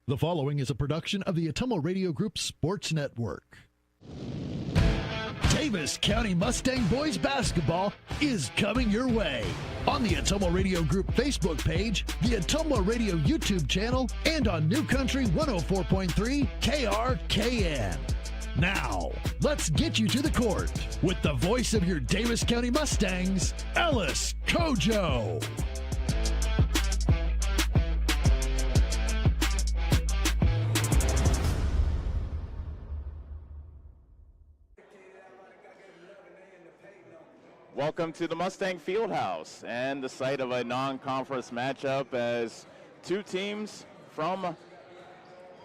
The following is a production of the Ottumwa Radio Group Sports Network. Davis County Mustang Boys Basketball is coming your way on the Ottumwa Radio Group Facebook page, the Ottumwa Radio YouTube channel, and on New Country 104.3 KRKN. Now, let's get you to the court with the voice of your Davis County Mustangs, Ellis Kojo. Welcome to the Mustang Fieldhouse and the site of a non-conference matchup as two teams from,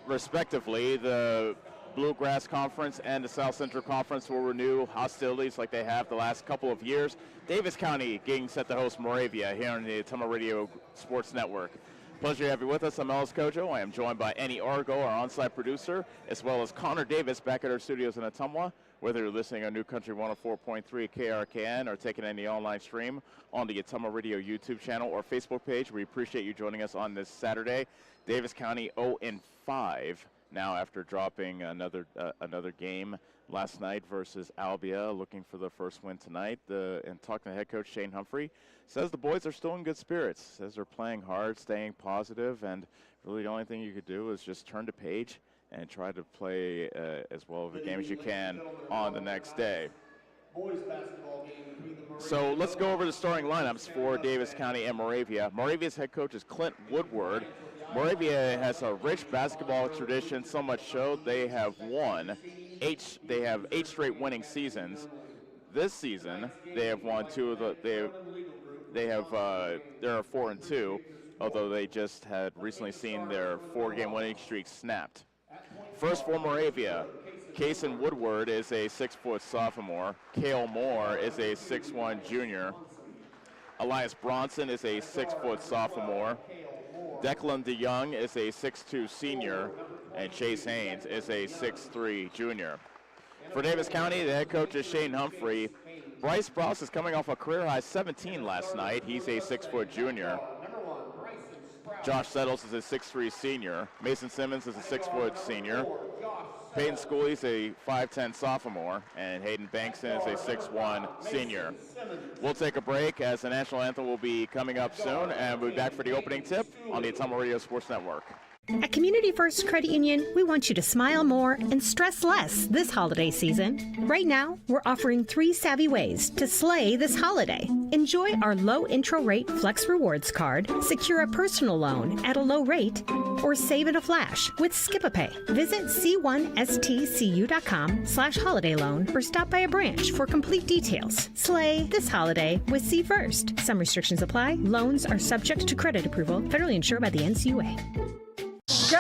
respectively, the Bluegrass Conference and the South Central Conference will renew hostilities like they have the last couple of years. Davis County getting set to host Moravia here on the Ottumwa Radio Sports Network. Pleasure to have you with us. I'm Ellis Kojo. I am joined by Annie Argo, our on-site producer, as well as Connor Davis back at our studios in Ottumwa. Whether you're listening on New Country 104.3 KRKN or taking any online stream on the Ottumwa Radio YouTube channel or Facebook page, we appreciate you joining us on this Saturday. Davis County 0-5 now after dropping another game last night versus Albia, looking for the first win tonight. And talking to head coach Shane Humphrey, says the boys are still in good spirits, says they're playing hard, staying positive, and really the only thing you could do is just turn the page and try to play as well of a game as you can on the next day. So let's go over the starting lineups for Davis County and Moravia. Moravia's head coach is Clint Woodward. Moravia has a rich basketball tradition, so much so they have won they have 8 straight winning seasons. This season they have won 2 of the they're 4-2, although they just had recently seen their 4-game winning streak snapped. First for Moravia, Kason Woodward is a 6-foot sophomore. Cale Moore is a 6'1 junior. Elias Bronson is a 6-foot sophomore. Declan DeYoung is a 6'2 senior. And Chase Haynes is a 6'3 junior. For Davis County, the head coach is Shane Humphrey. Bryce Sprouse is coming off a career-high 17 last night. He's a 6-foot junior. Josh Settles is a 6'3 senior. Mason Simmons is a 6-foot senior. Peyton Schooley's a 5'10 sophomore. And Hayden Bankson is a 6'1 senior. We'll take a break as the national anthem will be coming up soon, and we'll be back for the opening tip on the Ottumwa Radio Sports Network. At Community First Credit Union, we want you to smile more and stress less this holiday season. Right now, we're offering 3 savvy ways to slay this holiday. Enjoy our low intro rate Flex Rewards card, secure a personal loan at a low rate, or save in a flash with Skip-a-Pay. Visit c1stcu.com/holiday loan or stop by a branch for complete details. Slay this holiday with C First. Some restrictions apply. Loans are subject to credit approval, federally insured by the NCUA. Go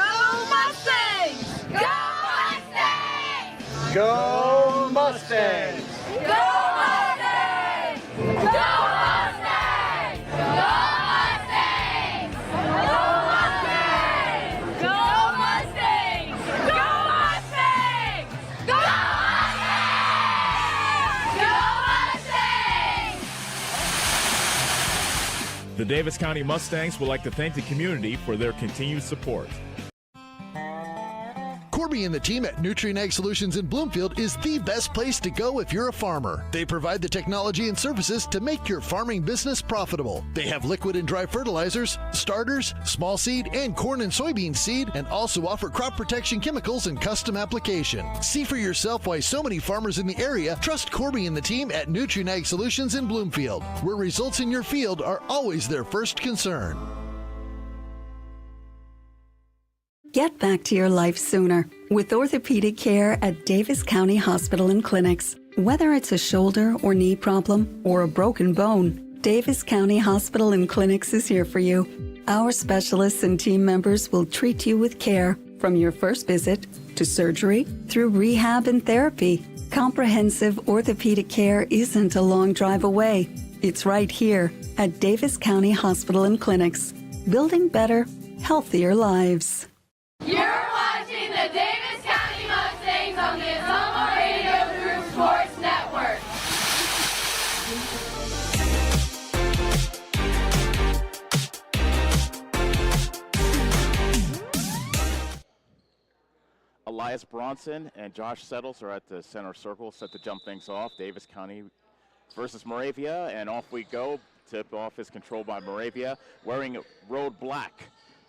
Mustangs! Go Mustangs! Go Mustangs! Go Mustangs! Go Mustangs! Go Mustangs! Go Mustangs! Go Mustangs! Go Mustangs! Go Mustangs! The Davis County Mustangs would like to thank the community for their continued support. Corby and the team at Nutrien Ag Solutions in Bloomfield is the best place to go if you're a farmer. They provide the technology and services to make your farming business profitable. They have liquid and dry fertilizers, starters, small seed, and corn and soybean seed, and also offer crop protection chemicals and custom application. See for yourself why so many farmers in the area trust Corby and the team at Nutrien Ag Solutions in Bloomfield, where results in your field are always their first concern. Get back to your life sooner with orthopedic care at Davis County Hospital and Clinics. Whether it's a shoulder or knee problem or a broken bone, Davis County Hospital and Clinics is here for you. Our specialists and team members will treat you with care from your first visit to surgery through rehab and therapy. Comprehensive orthopedic care isn't a long drive away. It's right here at Davis County Hospital and Clinics, building better, healthier lives. You're watching the Davis County Mustangs on the Ottumwa Radio Group Sports Network. Elias Bronson and Josh Settles are at the center circle, set to jump things off. Davis County versus Moravia, and off we go. Tip off is controlled by Moravia, wearing road black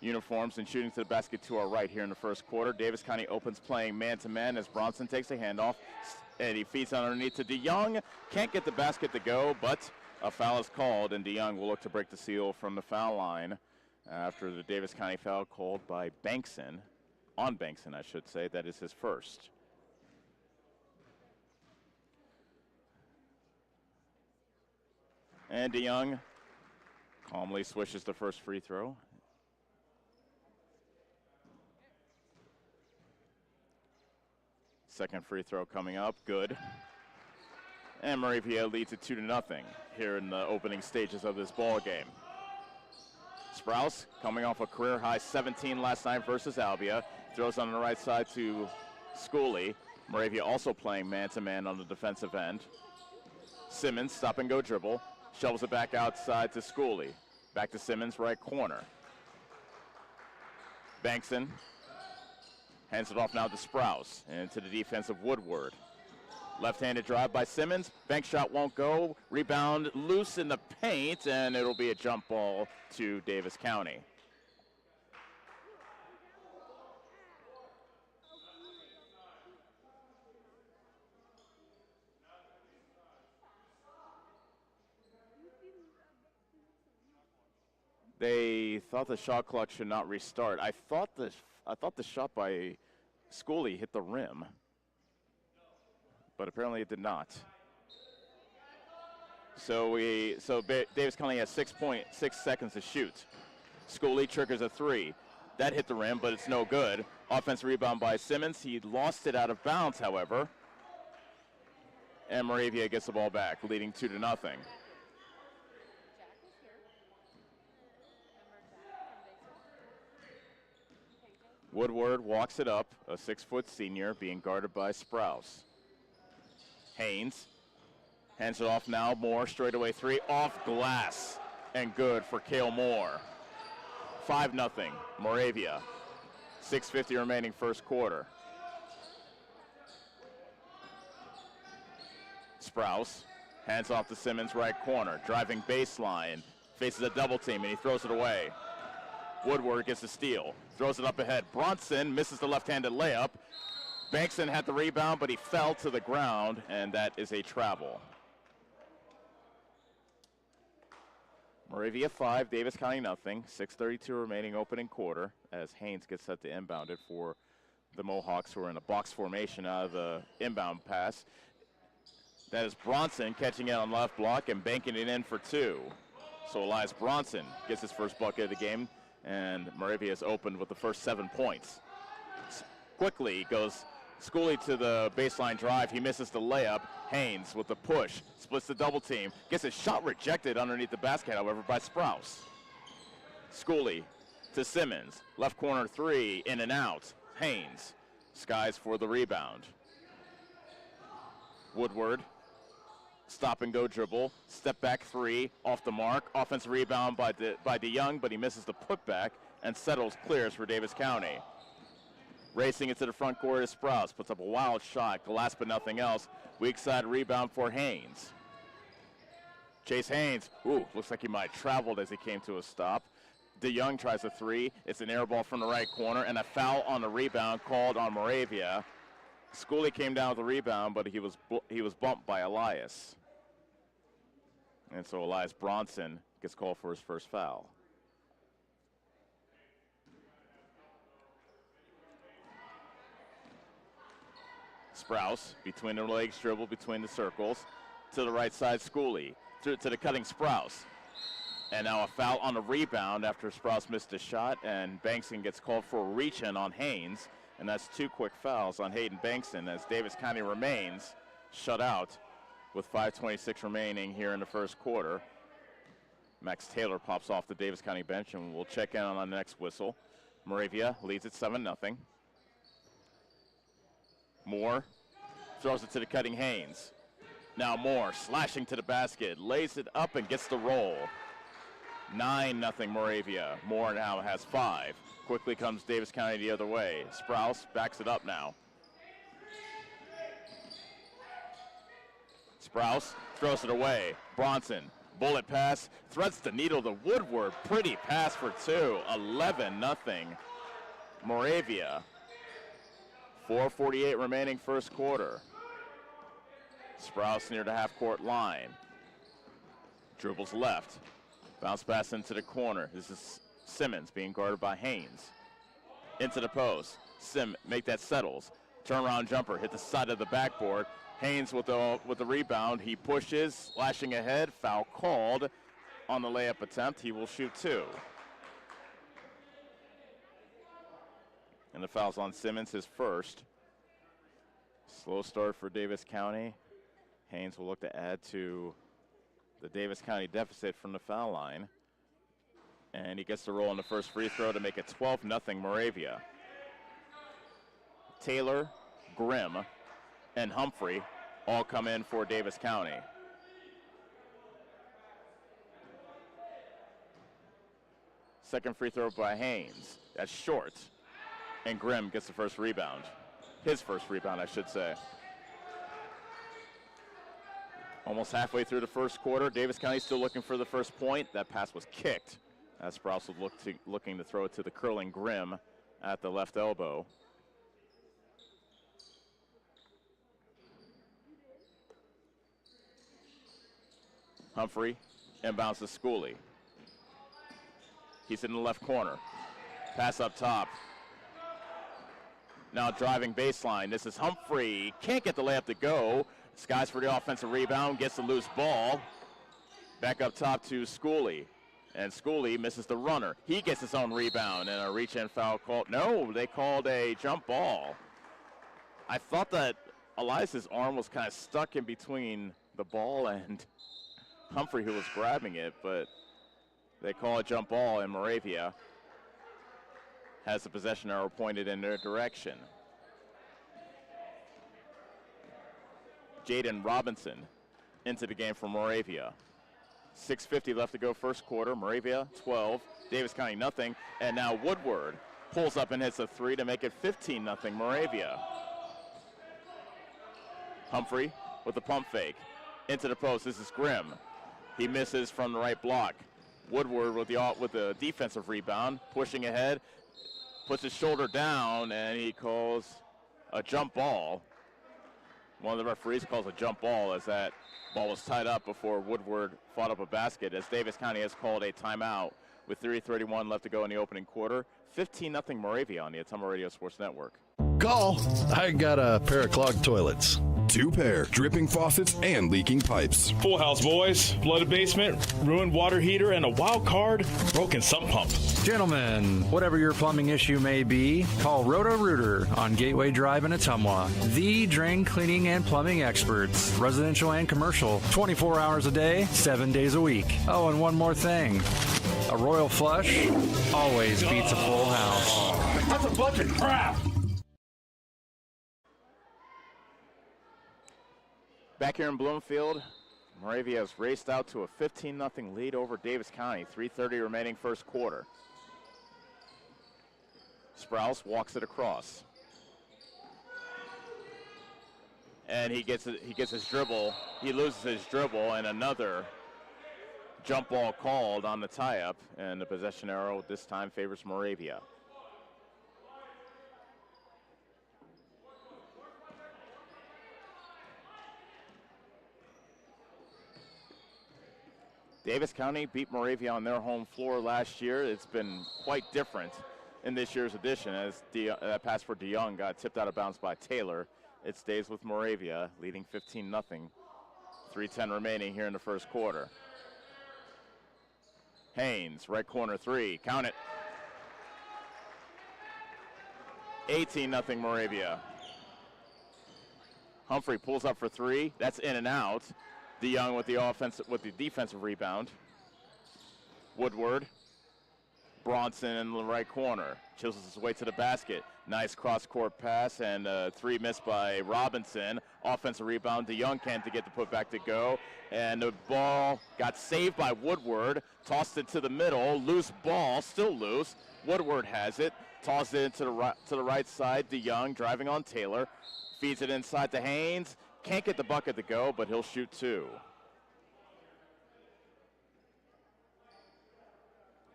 uniforms and shooting to the basket to our right here in the first quarter. Davis County opens playing man-to-man as Bronson takes a handoff, and he feeds underneath to DeYoung. Can't get the basket to go, but a foul is called, and DeYoung will look to break the seal from the foul line after the Davis County foul called by Bankson, on Bankson, I should say. That is his first. And DeYoung calmly swishes the first free throw. Second free throw coming up, good. And Moravia leads it 2-0 here in the opening stages of this ball game. Sprouse coming off a career-high 17 last night versus Albia. Throws on the right side to Schooley. Moravia also playing man-to-man on the defensive end. Simmons, stop-and-go dribble. Shovels it back outside to Schooley. Back to Simmons, right corner. Bankson hands it off now to Sprouse and to the defense of Woodward. Left-handed drive by Simmons. Bank shot won't go. Rebound loose in the paint, and it'll be a jump ball to Davis County. They thought the shot clock should not restart. I thought the shot by Schooley hit the rim, but apparently it did not. So Davis County has 6.6 seconds to shoot. Schooley triggers a three. That hit the rim, but it's no good. Offensive rebound by Simmons. He lost it out of bounds, however. And Moravia gets the ball back, leading 2-0. Woodward walks it up, a 6-foot senior being guarded by Sprouse. Haynes hands it off now. Moore, straightaway three, off glass, and good for Cale Moore. 5-0, Moravia. 6:50 remaining first quarter. Sprouse hands off to Simmons, right corner, driving baseline, faces a double team, and he throws it away. Woodward gets the steal, throws it up ahead. Bronson misses the left-handed layup. Bankson had the rebound, but he fell to the ground, and that is a travel. Moravia 5, Davis County nothing. 6:32 remaining opening quarter as Haynes gets set to inbound it for the Mohawks, who are in a box formation out of the inbound pass. That is Bronson catching it on left block and banking it in for two. So Elias Bronson gets his first bucket of the game, and Moravia is opened with the first 7 points. Quickly goes Schooley to the baseline drive. He misses the layup. Haynes with the push, splits the double team, gets his shot rejected underneath the basket, however, by Sprouse. Schooley to Simmons, left corner three, in and out. Haynes skies for the rebound. Woodward, stop and go dribble, step back three, off the mark. Offensive rebound by DeYoung, but he misses the putback, and Settles clears for Davis County. Racing into the front court is Sprouse, puts up a wild shot, glass but nothing else. Weak side rebound for Haynes. Chase Haynes, looks like he might have traveled as he came to a stop. DeYoung tries a three, it's an air ball from the right corner, and a foul on the rebound called on Moravia. Schooley came down with the rebound, but he was bumped by Elias. And so Elias Bronson gets called for his first foul. Sprouse, between the legs dribble, between the circles. To the right side, Schooley. To the cutting Sprouse. And now a foul on the rebound after Sprouse missed a shot, and Bankson gets called for a reach-in on Haynes. And that's two quick fouls on Hayden Bankson as Davis County remains shut out with 5:26 remaining here in the first quarter. Max Taylor pops off the Davis County bench, and we'll check in on the next whistle. Moravia leads it 7-0. Moore throws it to the cutting Haynes. Now Moore slashing to the basket, lays it up and gets the roll. 9-0 Moravia. Moore now has 5. Quickly comes Davis County the other way. Sprouse backs it up now. Sprouse throws it away. Bronson, bullet pass, threads the needle to Woodward. Pretty pass for two. 11-0 Moravia. 4:48 remaining first quarter. Sprouse near the half-court line. Dribbles left. Bounce pass into the corner. This is Simmons being guarded by Haynes. Into the post. Make that settles. Turnaround jumper, hit the side of the backboard. Haynes with the rebound. He pushes, slashing ahead. Foul called on the layup attempt. He will shoot two. And the foul's on Simmons, his first. Slow start for Davis County. Haynes will look to add to the Davis County deficit from the foul line. And he gets to roll on the first free throw to make it 12-0 Moravia. Taylor, Grimm, and Humphrey all come in for Davis County. Second free throw by Haynes. That's short. And Grimm gets the first rebound. His first rebound, I should say. Almost halfway through the first quarter. Davis County still looking for the first point. That pass was kicked. As Sprouse was looking to throw it to the curling Grimm at the left elbow. Humphrey inbounds to Schooley. He's in the left corner. Pass up top. Now driving baseline. This is Humphrey. Can't get the layup to go. Skies for the offensive rebound. Gets the loose ball. Back up top to Schooley. And Schooley misses the runner. He gets his own rebound and a reach-in foul called. No, they called a jump ball. I thought that Elias's arm was kind of stuck in between the ball and Humphrey, who was grabbing it, but they call a jump ball, and Moravia has the possession arrow pointed in their direction. Jaden Robinson into the game for Moravia. 6:50 left to go first quarter. Moravia 12, Davis County nothing, and now Woodward pulls up and hits a three to make it 15-0 Moravia. Humphrey with the pump fake into the post. This is Grimm. He misses from the right block. Woodward with the defensive rebound, pushing ahead, puts his shoulder down, and he calls a jump ball. One of the referees calls a jump ball as that ball was tied up before Woodward fought up a basket, as Davis County has called a timeout with 3:31 left to go in the opening quarter. 15-0 Moravia on the Ottumwa Radio Sports Network. Call. I got a pair of clogged toilets. 2 pair, dripping faucets and leaking pipes. Full house, boys. Flooded basement, ruined water heater, and a wild card, broken sump pump. Gentlemen, whatever your plumbing issue may be, call Roto-Rooter on Gateway Drive in Ottumwa. The drain cleaning and plumbing experts, residential and commercial, 24 hours a day, 7 days a week. Oh, and one more thing. A royal flush always beats a full house. That's a bunch of crap. Back here in Bloomfield, Moravia has raced out to a 15-0 lead over Davis County. 3:30 remaining first quarter. Sprouse walks it across. And he gets his dribble. He loses his dribble, and another jump ball called on the tie-up, and the possession arrow this time favors Moravia. Davis County beat Moravia on their home floor last year. It's been quite different in this year's edition, as that pass for DeYoung got tipped out of bounds by Taylor. It stays with Moravia, leading 15-0. 3:10 remaining here in the first quarter. Haynes, right corner three, count it. 18-0 Moravia. Humphrey pulls up for three. That's in and out. DeYoung with the defensive rebound. Woodward. Bronson in the right corner. Chisels his way to the basket. Nice cross-court pass, and three missed by Robinson. Offensive rebound. DeYoung can't get the putback to go. And the ball got saved by Woodward. Tossed it to the middle. Loose ball, still loose. Woodward has it. Tossed it to the right side. DeYoung driving on Taylor. Feeds it inside to Haynes. Can't get the bucket to go, but he'll shoot 2.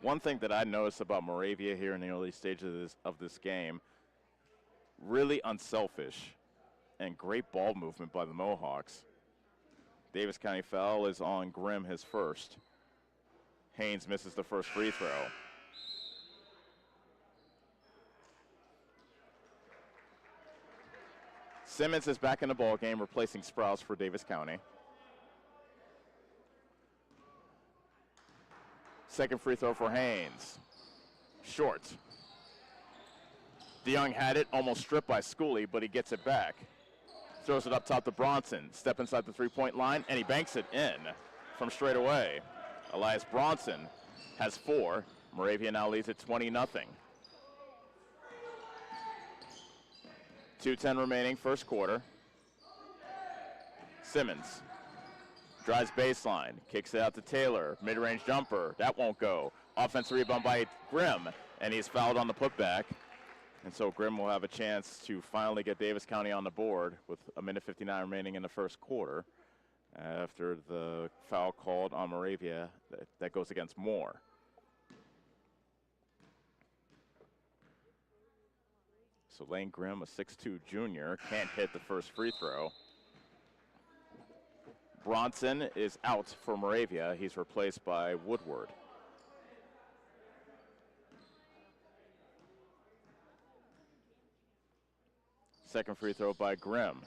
One thing that I noticed about Moravia here in the early stages of this game, really unselfish and great ball movement by the Mohawks. Davis County foul is on Grimm, his first. Haynes misses the first free throw. Simmons is back in the ball game, replacing Sprouse for Davis County. Second free throw for Haynes. Short. DeYoung had it, almost stripped by Schooley, but he gets it back. Throws it up top to Bronson. Step inside the three-point line, and he banks it in from straight away. Elias Bronson has 4. Moravia now leads at 20-0. 2:10 remaining, first quarter. Simmons drives baseline, kicks it out to Taylor. Mid-range jumper, that won't go. Offensive rebound by Grimm, and he's fouled on the putback. And so Grimm will have a chance to finally get Davis County on the board with 1:59 remaining in the first quarter after the foul called on Moravia that goes against Moore. So Lane Grimm, a 6'2 junior, can't hit the first free throw. Bronson is out for Moravia. He's replaced by Woodward. Second free throw by Grimm,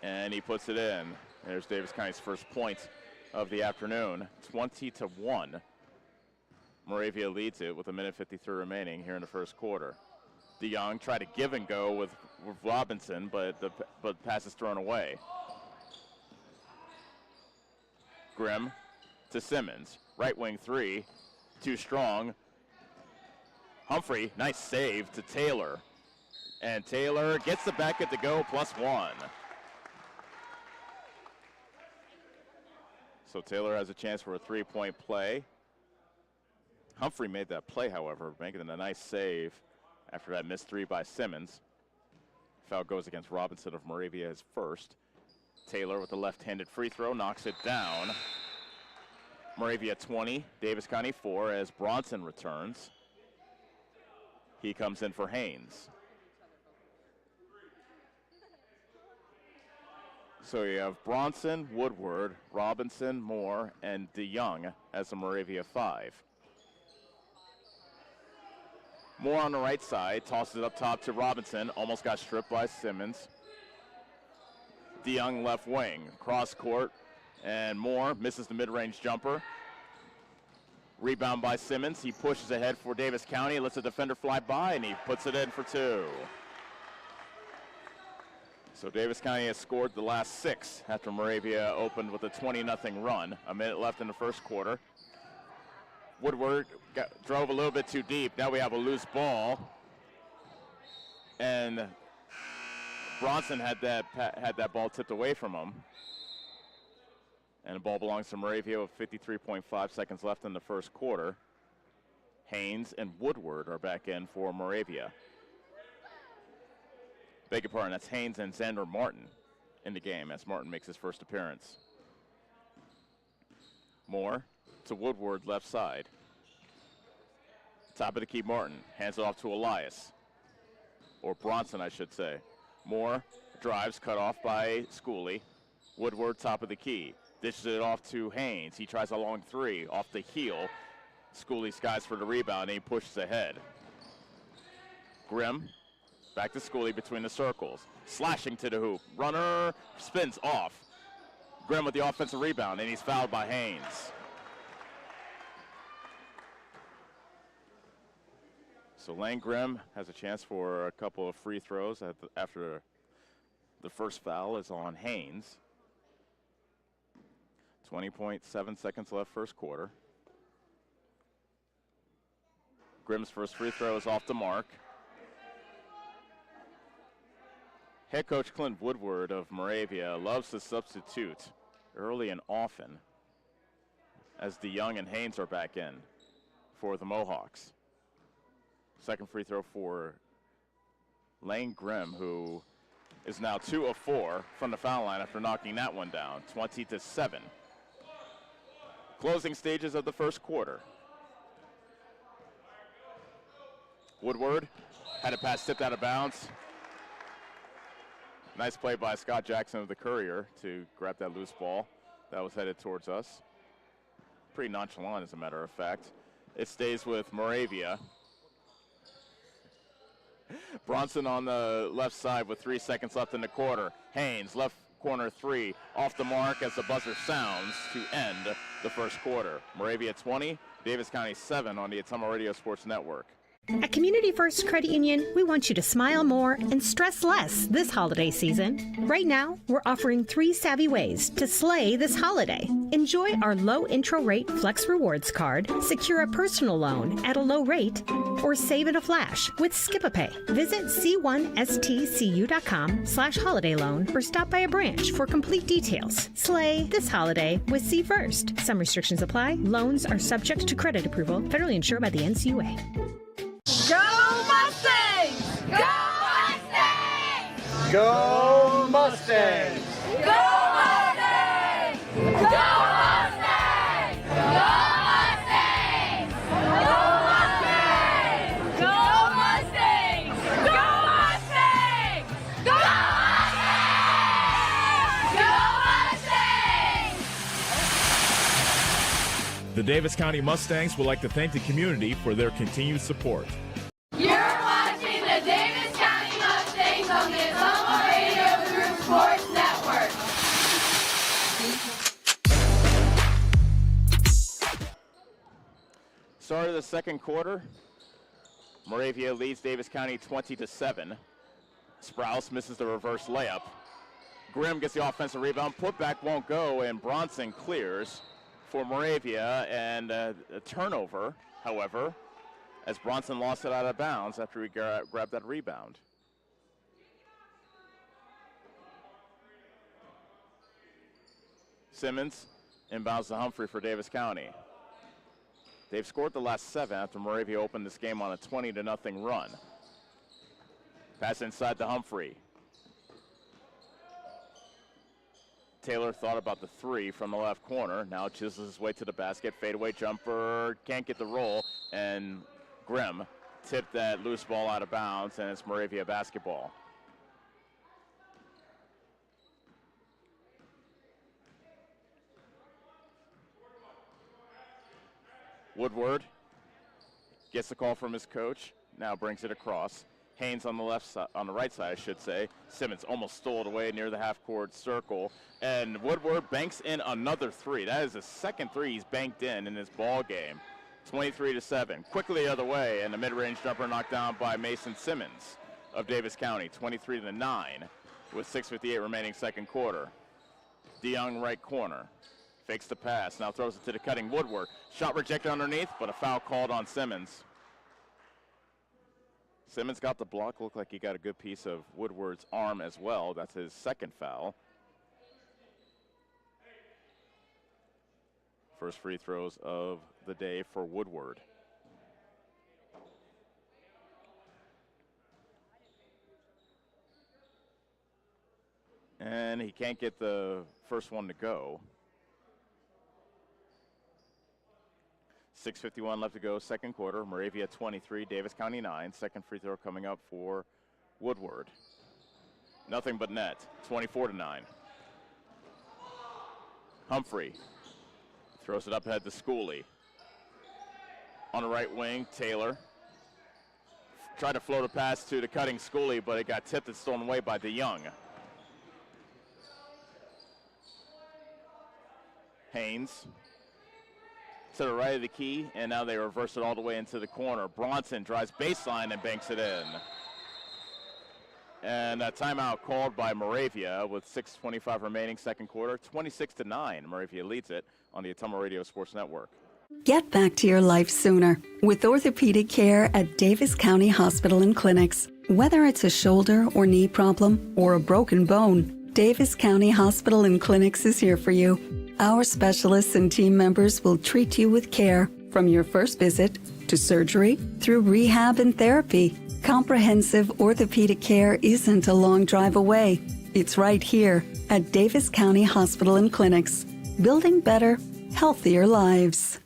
and he puts it in. There's Davis County's first point of the afternoon, 20-1. Moravia leads it with 1:53 remaining here in the first quarter. DeYoung tried to give and go with Robinson, but the pass is thrown away. Grimm to Simmons, right wing 3, too strong. Humphrey, nice save to Taylor. And Taylor gets the bucket to go, +1. So Taylor has a chance for a 3-point play. Humphrey made that play, however, making it a nice save after that missed 3 by Simmons. Foul goes against Robinson of Moravia, his first. Taylor with the left-handed free throw knocks it down. Moravia 20, Davis County 4 as Bronson returns. He comes in for Haynes. So you have Bronson, Woodward, Robinson, Moore, and DeYoung as the Moravia 5. Moore on the right side, tosses it up top to Robinson, almost got stripped by Simmons. DeYoung left wing, cross court, and Moore misses the mid-range jumper. Rebound by Simmons, he pushes ahead for Davis County, lets the defender fly by, and he puts it in for 2. So Davis County has scored the last 6 after Moravia opened with a 20-0 run. A minute left in the first quarter. Woodward drove a little bit too deep. Now we have a loose ball. And Bronson had that ball tipped away from him. And the ball belongs to Moravia with 53.5 seconds left in the first quarter. Haynes and Woodward are back in for Moravia. Beg your pardon, that's Haynes and Xander Martin in the game as Martin makes his first appearance. Moore to Woodward, left side. Top of the key, Martin hands it off to Elias, or Bronson, I should say. Moore drives, cut off by Schooley. Woodward, top of the key, dishes it off to Haynes. He tries a long 3 off the heel. Schooley skies for the rebound, and he pushes ahead. Grimm, back to Schooley between the circles, slashing to the hoop. Runner spins off. Grimm with the offensive rebound, and he's fouled by Haynes. So Lane Grimm has a chance for a couple of free throws after the first foul is on Haynes. 20.7 seconds left first quarter. Grimm's first free throw is off the mark. Head coach Clint Woodward of Moravia loves to substitute early and often as DeYoung and Haynes are back in for the Mohawks. Second free throw for Lane Grimm, who is now 2 of 4 from the foul line after knocking that one down, 20-7. Closing stages of the first quarter. Woodward had a pass tipped out of bounds. Nice play by Scott Jackson of the Courier to grab that loose ball that was headed towards us. Pretty nonchalant, as a matter of fact. It stays with Moravia. Bronson on the left side with 3 seconds left in the quarter. Haynes, left corner 3, off the mark as the buzzer sounds to end the first quarter. Moravia 20, Davis County 7 on the Ottumwa Radio Sports Network. At Community First Credit Union, we want you to smile more and stress less this holiday season. Right now, we're offering 3 savvy ways to slay this holiday. Enjoy our low intro rate Flex Rewards card, secure a personal loan at a low rate, or save in a flash with Skip-a-Pay. Visit c1stcu.com/holiday loan or stop by a branch for complete details. Slay this holiday with C First. Some restrictions apply. Loans are subject to credit approval, federally insured by the NCUA. Go Mustangs! Go Mustangs! Go Mustangs! Go Mustangs! Go Mustangs! Go Mustangs! Go Mustangs! Go Mustangs! Go Mustangs! Go Mustangs! The Davis County Mustangs would like to thank the community for their continued support. You're watching the Davis County Mustangs on the Ottumwa Radio Group Sports Network. Start of the second quarter. Moravia leads Davis County 20-7. Sprouse misses the reverse layup. Grimm gets the offensive rebound. Putback won't go, and Bronson clears for Moravia, and a turnover, however, as Bronson lost it out of bounds after he grabbed that rebound. Simmons inbounds to Humphrey for Davis County. They've scored the last 7 after Moravia opened this game on a 20-0 run. Pass inside to Humphrey. Taylor thought about the 3 from the left corner. Now chisels his way to the basket. Fadeaway jumper. Can't get the roll. And Grimm tipped that loose ball out of bounds, and it's Moravia basketball. Woodward gets the call from his coach. Now brings it across. Haynes on the left side, on the right side, I should say. Simmons almost stole it away near the half-court circle, and Woodward banks in another 3. That is the second 3 he's banked in this ball game. 23-7. Quickly the other way, and the mid-range jumper knocked down by Mason Simmons of Davis County. 23-9, with 6:58 remaining second quarter. DeYoung right corner. Fakes the pass, now throws it to the cutting Woodward. Shot rejected underneath, but a foul called on Simmons. Simmons got the block. Looked like he got a good piece of Woodward's arm as well. That's his second foul. First free throws of the day for Woodward. And he can't get the first one to go. 6:51 left to go, second quarter. Moravia 23, Davis County 9. Second free throw coming up for Woodward. Nothing but net, 24-9. Humphrey throws it up ahead to Schooley. On the right wing, Taylor tried to float a pass to the cutting Schooley, but it got tipped and stolen away by DeYoung. Haynes to the right of the key, and now they reverse it all the way into the corner. Bronson drives baseline and banks it in. And a timeout called by Moravia with 6:25 remaining second quarter. 26-9, Moravia leads it on the Ottumwa Radio Sports Network. Get back to your life sooner with orthopedic care at Davis County Hospital and Clinics. Whether it's a shoulder or knee problem or a broken bone, Davis County Hospital and Clinics is here for you. Our specialists and team members will treat you with care from your first visit to surgery through rehab and therapy. Comprehensive orthopedic care isn't a long drive away. It's right here at Davis County Hospital and Clinics, building better, healthier lives.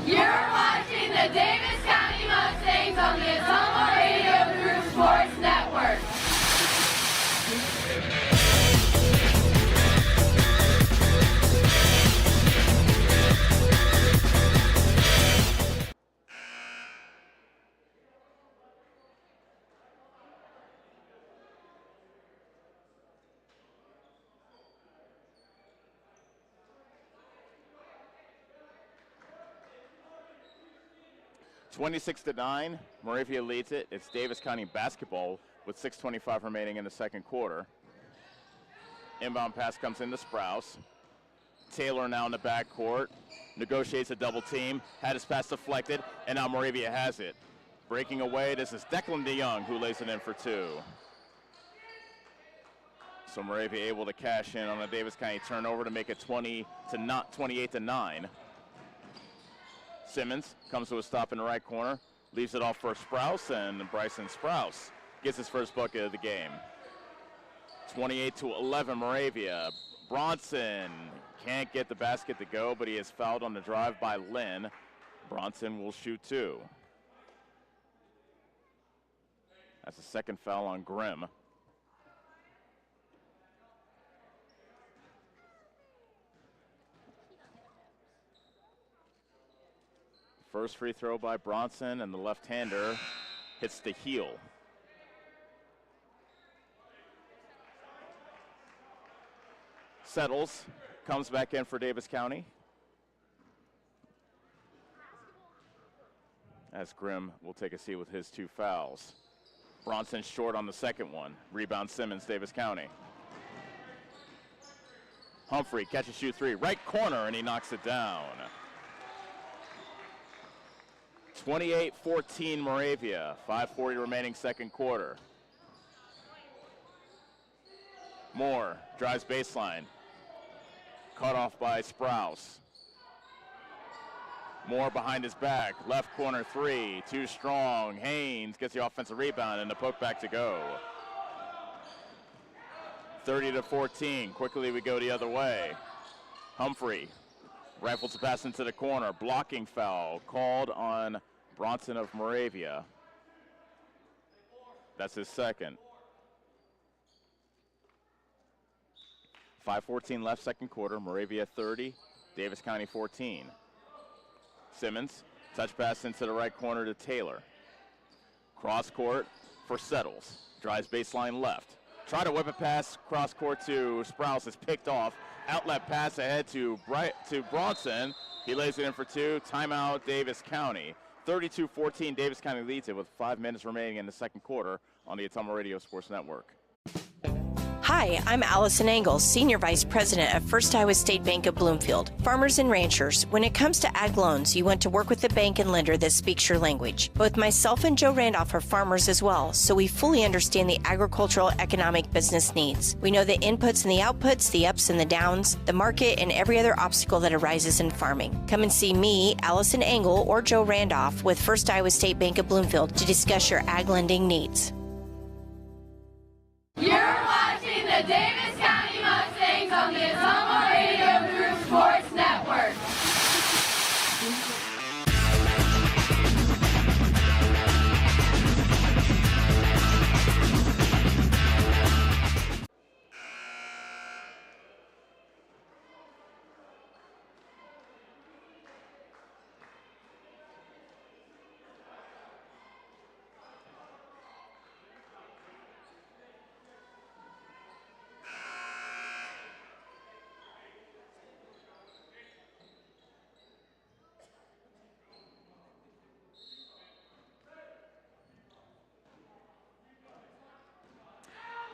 You're watching the Davis County Mustangs on the Ottumwa Radio Group Sports Network. (26-9), Moravia leads it. It's Davis County basketball with 6:25 remaining in the second quarter. Inbound pass comes into Sprouse. Taylor now in the backcourt, negotiates a double team, had his pass deflected, and now Moravia has it. Breaking away, this is Declan DeYoung who lays it in for two. So Moravia able to cash in on a Davis County turnover to make it 28-9. Simmons comes to a stop in the right corner, leaves it off for Sprouse, and Bryson Sprouse gets his first bucket of the game. 28-11 Moravia. Bronson can't get the basket to go, but he is fouled on the drive by Lynn. Bronson will shoot two. That's the second foul on Grimm. First free throw by Bronson, and the left-hander hits the heel. Settles, comes back in for Davis County. As Grimm will take a seat with his two fouls. Bronson short on the second one. Rebound Simmons, Davis County. Humphrey, catch and shoot three, right corner, and he knocks it down. 28-14 Moravia, 5:40 remaining second quarter. Moore drives baseline, cut off by Sprouse. Moore behind his back, left corner three, too strong. Haynes gets the offensive rebound and the poke back to go. 30-14, quickly we go the other way. Humphrey rifles the pass into the corner, blocking foul called on Bronson of Moravia. That's his second. 5:14 left second quarter, Moravia 30, Davis County 14. Simmons, touch pass into the right corner to Taylor. Cross court for Settles, drives baseline left. Try to whip a pass cross court to Sprouse, is picked off. Outlet pass ahead to Bronson. He lays it in for two. Timeout, Davis County. 32-14, Davis County leads it with 5 minutes remaining in the second quarter on the Ottumwa Radio Sports Network. Hi, I'm Allison Engel, Senior Vice President at First Iowa State Bank of Bloomfield. Farmers and ranchers, when it comes to ag loans, you want to work with a bank and lender that speaks your language. Both myself and Joe Randolph are farmers as well, so we fully understand the agricultural economic business needs. We know the inputs and the outputs, the ups and the downs, the market, and every other obstacle that arises in farming. Come and see me, Allison Engel, or Joe Randolph with First Iowa State Bank of Bloomfield to discuss your ag lending needs. You're watching the Davis County Mustangs on the Ottumwa Radio Group Sports Network.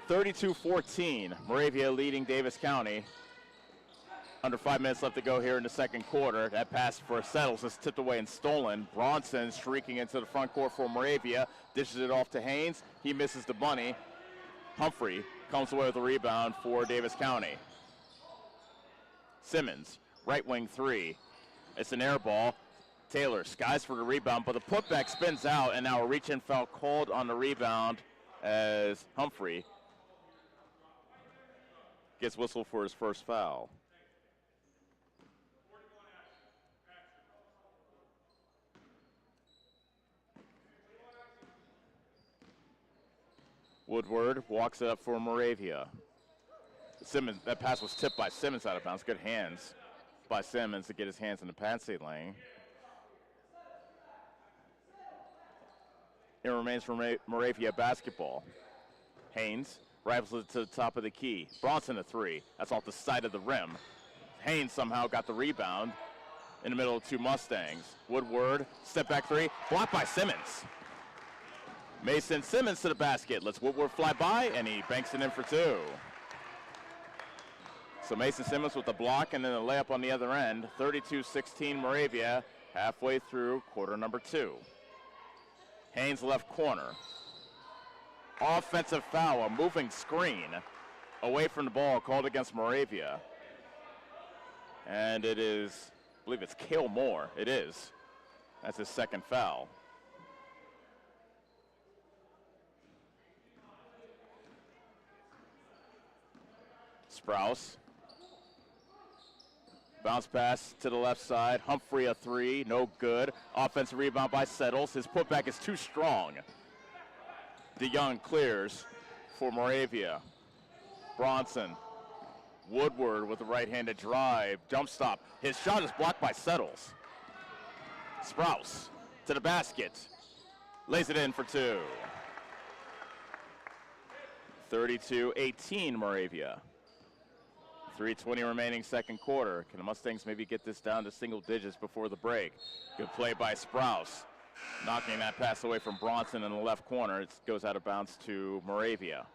(32-14), Moravia leading Davis County. Under 5 minutes left to go here in the second quarter. That pass for Settles is tipped away and stolen. Bronson streaking into the front court for Moravia. Dishes it off to Haynes. He misses the bunny. Humphrey comes away with a rebound for Davis County. Simmons, right wing three. It's an air ball. Taylor skies for the rebound, but the putback spins out, and now a reach-in foul called on the rebound as Humphrey gets whistled for his first foul. Woodward walks it up for Moravia. Simmons, that pass was tipped by Simmons out of bounds. Good hands by Simmons to get his hands in the passing lane. It remains for Moravia basketball. Haynes rifles it to the top of the key. Bronson a three. That's off the side of the rim. Haynes somehow got the rebound in the middle of two Mustangs. Woodward, step back three, blocked by Simmons. Mason Simmons to the basket. Lets Woodward fly by, and he banks it in for two. So Mason Simmons with the block and then the layup on the other end. 32-16 Moravia, halfway through quarter number 2. Haynes left corner. Offensive foul, a moving screen away from the ball called against Moravia. And it is, I believe it's Cale Moore. It is. That's his second foul. Sprouse. Bounce pass to the left side. Humphrey a three, no good. Offensive rebound by Settles. His putback is too strong. DeYoung clears for Moravia. Bronson. Woodward with a right-handed drive. Jump stop. His shot is blocked by Settles. Sprouse to the basket. Lays it in for two. 32-18 Moravia. 3:20 remaining second quarter. Can the Mustangs maybe get this down to single digits before the break? Good play by Sprouse. Knocking that pass away from Bronson in the left corner. It goes out of bounds to Moravia.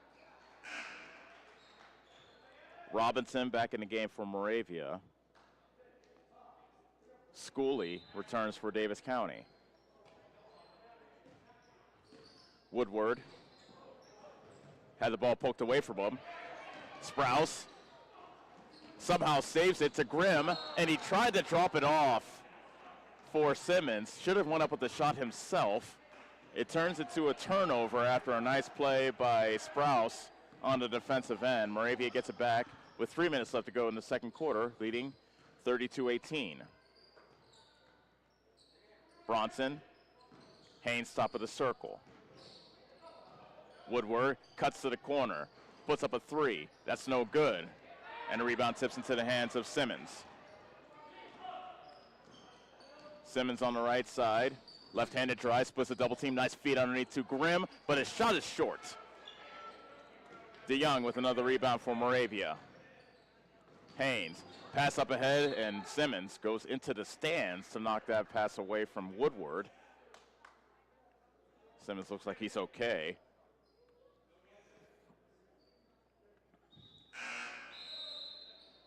Robinson back in the game for Moravia. Schooley returns for Davis County. Woodward had the ball poked away from him. Sprouse somehow saves it to Grimm, and he tried to drop it off for Simmons. Should have went up with the shot himself. It turns into a turnover after a nice play by Sprouse on the defensive end. Moravia gets it back with 3 minutes left to go in the second quarter, leading 32-18. Bronson, Haynes top of the circle. Woodward cuts to the corner, puts up a three. That's no good. And the rebound tips into the hands of Simmons. Simmons on the right side. Left-handed drive, splits a double team. Nice feed underneath to Grimm, but his shot is short. DeYoung with another rebound for Moravia. Haynes, pass up ahead, and Simmons goes into the stands to knock that pass away from Woodward. Simmons looks like he's okay.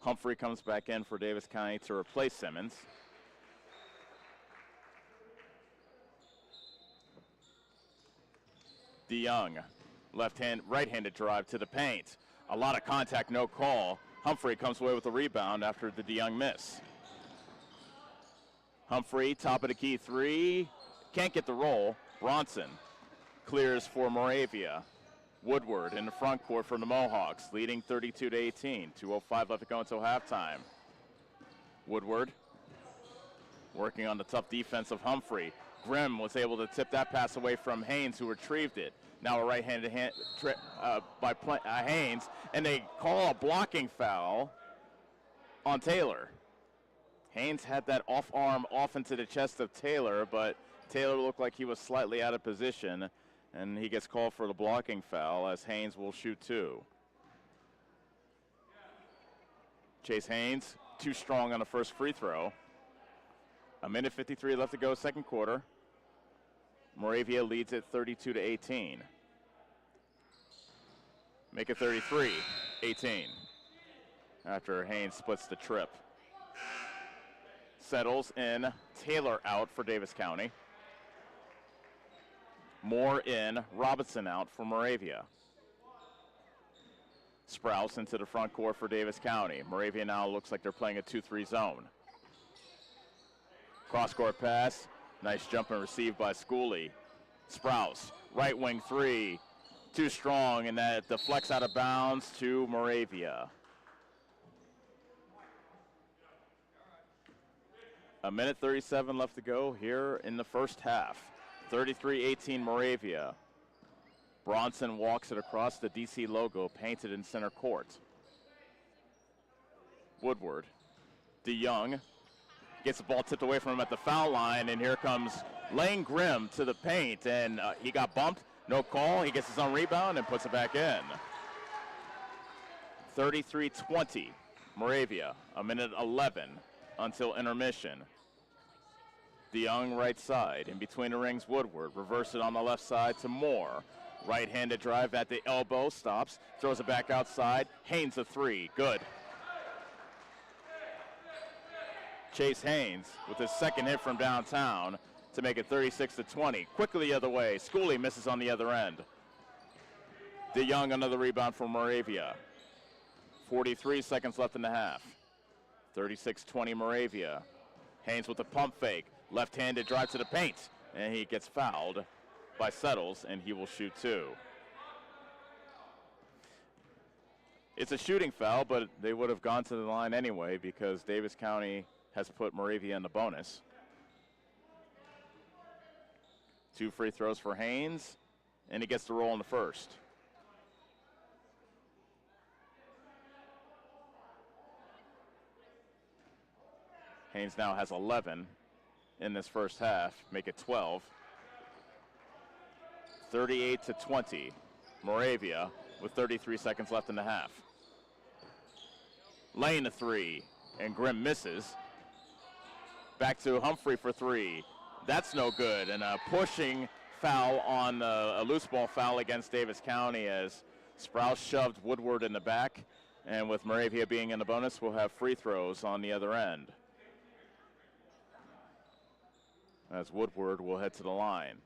Humphrey comes back in for Davis County to replace Simmons. DeYoung, right-handed drive to the paint. A lot of contact, no call. Humphrey comes away with the rebound after the DeYoung miss. Humphrey, top of the key three. Can't get the roll. Bronson clears for Moravia. Woodward in the front court for the Mohawks, leading 32-18. 2:05 left to go until halftime. Woodward working on the tough defense of Humphrey. Grimm was able to tip that pass away from Haynes, who retrieved it. Now a right-handed by Haynes, and they call a blocking foul on Taylor. Haynes had that off arm off into the chest of Taylor, but Taylor looked like he was slightly out of position, and he gets called for the blocking foul as Haynes will shoot two. Chase Haynes, too strong on the first free throw. 1:53 left to go, second quarter. Moravia leads it 32-18. Make it 33-18 after Haynes splits the trip. Settles in, Taylor out for Davis County. Moore in, Robinson out for Moravia. Sprouse into the front court for Davis County. Moravia now looks like they're playing a 2-3 zone. Cross-court pass. Nice jump and receive by Schooley. Sprouse, right wing three. Too strong, and that deflects out of bounds to Moravia. A minute 37 left to go here in the first half. 33-18 Moravia. Bronson walks it across the DC logo painted in center court. Woodward. DeYoung gets the ball tipped away from him at the foul line, and here comes Lane Grimm to the paint, and he got bumped. No call. He gets his own rebound and puts it back in. 33-20 Moravia. A minute 11 until intermission. DeYoung right side. In between the rings, Woodward. Reverse it on the left side to Moore. Right-handed drive at the elbow. Stops. Throws it back outside. Haynes a three. Good. Chase Haynes with his second hit from downtown to make it 36-20. Quickly the other way. Schooley misses on the other end. DeYoung another rebound for Moravia. 43 seconds left in the half. 36-20 Moravia. Haynes with the pump fake. Left-handed drive to the paint. And he gets fouled by Settles, and he will shoot two. It's a shooting foul, but they would have gone to the line anyway because Davis County has put Moravia in the bonus. 2 free throws for Haynes, and he gets the roll in the first. Haynes now has 11 in this first half, make it 12. 38-20, Moravia with 33 seconds left in the half. Lane a three, and Grimm misses. Back to Humphrey for three. That's no good, and a pushing foul on a loose ball foul against Davis County as Sprouse shoved Woodward in the back, and with Moravia being in the bonus, we'll have free throws on the other end. As Woodward will head to the line.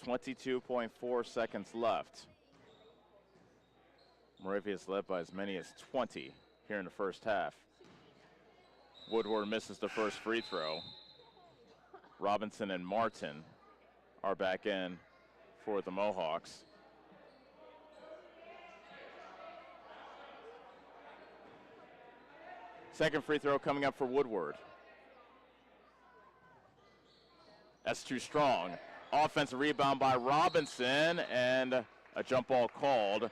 .4 seconds left. Moravia is led by as many as 20 here in the first half. Woodward misses the first free throw. Robinson and Martin are back in for the Mohawks. Second free throw coming up for Woodward. That's too strong. Offensive rebound by Robinson, and a jump ball called.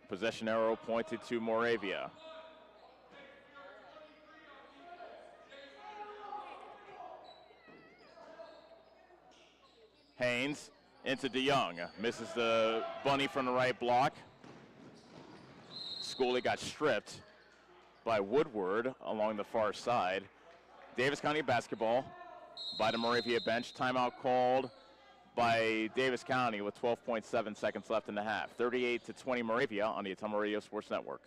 Possession arrow pointed to Moravia. Haynes into DeYoung. Misses the bunny from the right block. Schooley got stripped by Woodward along the far side. Davis County basketball by the Moravia bench. Timeout called by Davis County with 12.7 seconds left in the half. 38-20 Moravia on the Ottumwa Radio Sports Network.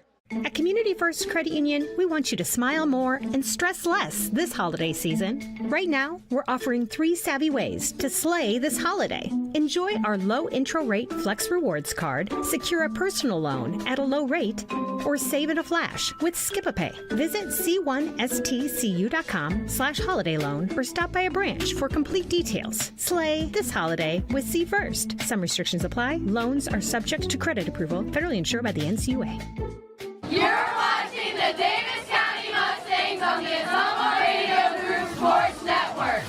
At Community First Credit Union, we want you to smile more and stress less this holiday season. Right now, we're offering 3 savvy ways to slay this holiday. Enjoy our low intro rate Flex Rewards card, secure a personal loan at a low rate, or save in a flash with Skip-a-Pay. Visit c1stcu.com/holiday loan or stop by a branch for complete details. Slay this holiday with C First. Some restrictions apply. Loans are subject to credit approval, federally insured by the NCUA. You're watching the Davis County Mustangs on the Ottumwa Radio Group Sports Network.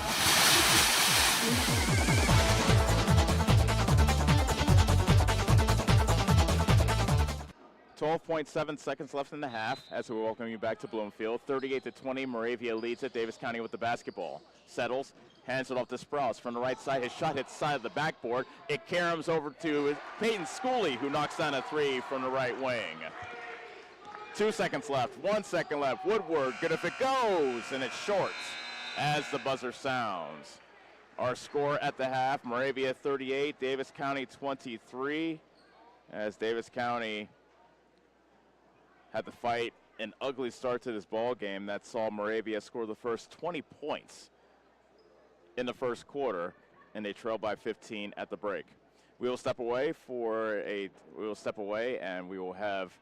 12.7 seconds left in the half as we welcome you back to Bloomfield. 38-20, Moravia leads it. Davis County with the basketball. Settles, hands it off to Sprouse from the right side. His shot hits side of the backboard. It caroms over to Peyton Schooley, who knocks down a three from the right wing. 2 seconds left, 1 second left. Woodward, good if it goes, and it's short as the buzzer sounds. Our score at the half, Moravia 38, Davis County 23, as Davis County had to fight an ugly start to this ball game that saw Moravia score the first 20 points in the first quarter, and they trailed by 15 at the break. We will step away and we'll have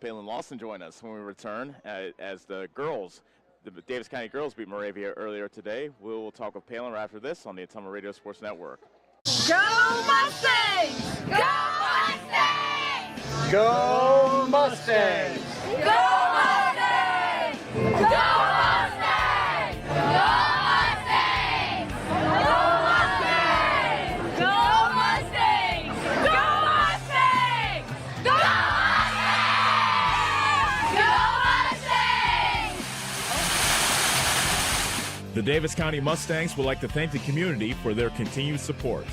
Palin Lawson join us when we return as the girls, the Davis County girls beat Moravia earlier today. We will talk with Palin right after this on the Ottumwa Radio Sports Network. Go Mustangs! Go Mustangs! Go Mustangs! Go Mustangs! Go Mustangs! Go Mustangs! Go Mustangs! Go Mustangs! Go Mustangs! Go Mustangs! Go Mustangs! The Davis County Mustangs would like to thank the community for their continued support.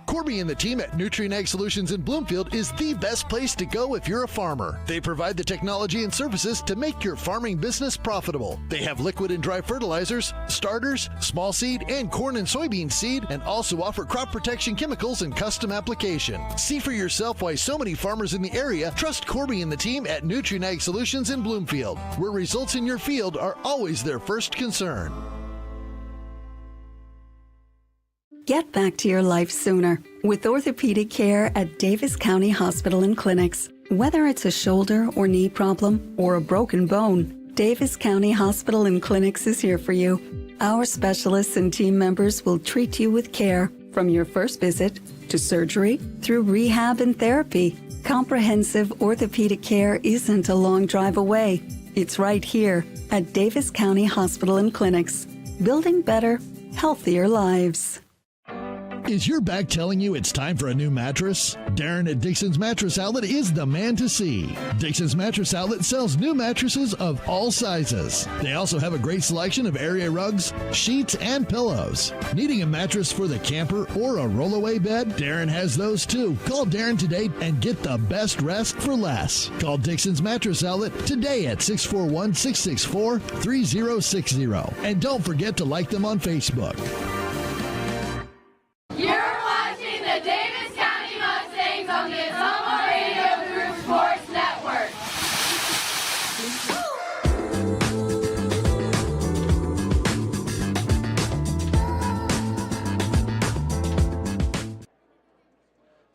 Corby and the team at Nutrient Ag Solutions in Bloomfield is the best place to go if you're a farmer. They provide the technology and services to make your farming business profitable. They have liquid and dry fertilizers, starters, small seed, and corn and soybean seed, and also offer crop protection chemicals and custom application. See for yourself why so many farmers in the area trust Corby and the team at Nutrient Ag Solutions in Bloomfield, where results in your field are always their first concern. Get back to your life sooner with orthopedic care at Davis County Hospital and Clinics. Whether it's a shoulder or knee problem or a broken bone, Davis County Hospital and Clinics is here for you. Our specialists and team members will treat you with care from your first visit to surgery through rehab and therapy. Comprehensive orthopedic care isn't a long drive away. It's right here at Davis County Hospital and Clinics, building better, healthier lives. Is your back telling you it's time for a new mattress? Darren at Dixon's Mattress Outlet is the man to see. Dixon's Mattress Outlet sells new mattresses of all sizes. They also have a great selection of area rugs, sheets, and pillows. Needing a mattress for the camper or a rollaway bed? Darren has those too. Call Darren today and get the best rest for less. Call Dixon's Mattress Outlet today at 641-664-3060. And don't forget to like them on Facebook. You're watching the Davis County Mustangs on the Ottumwa Radio Group Sports Network.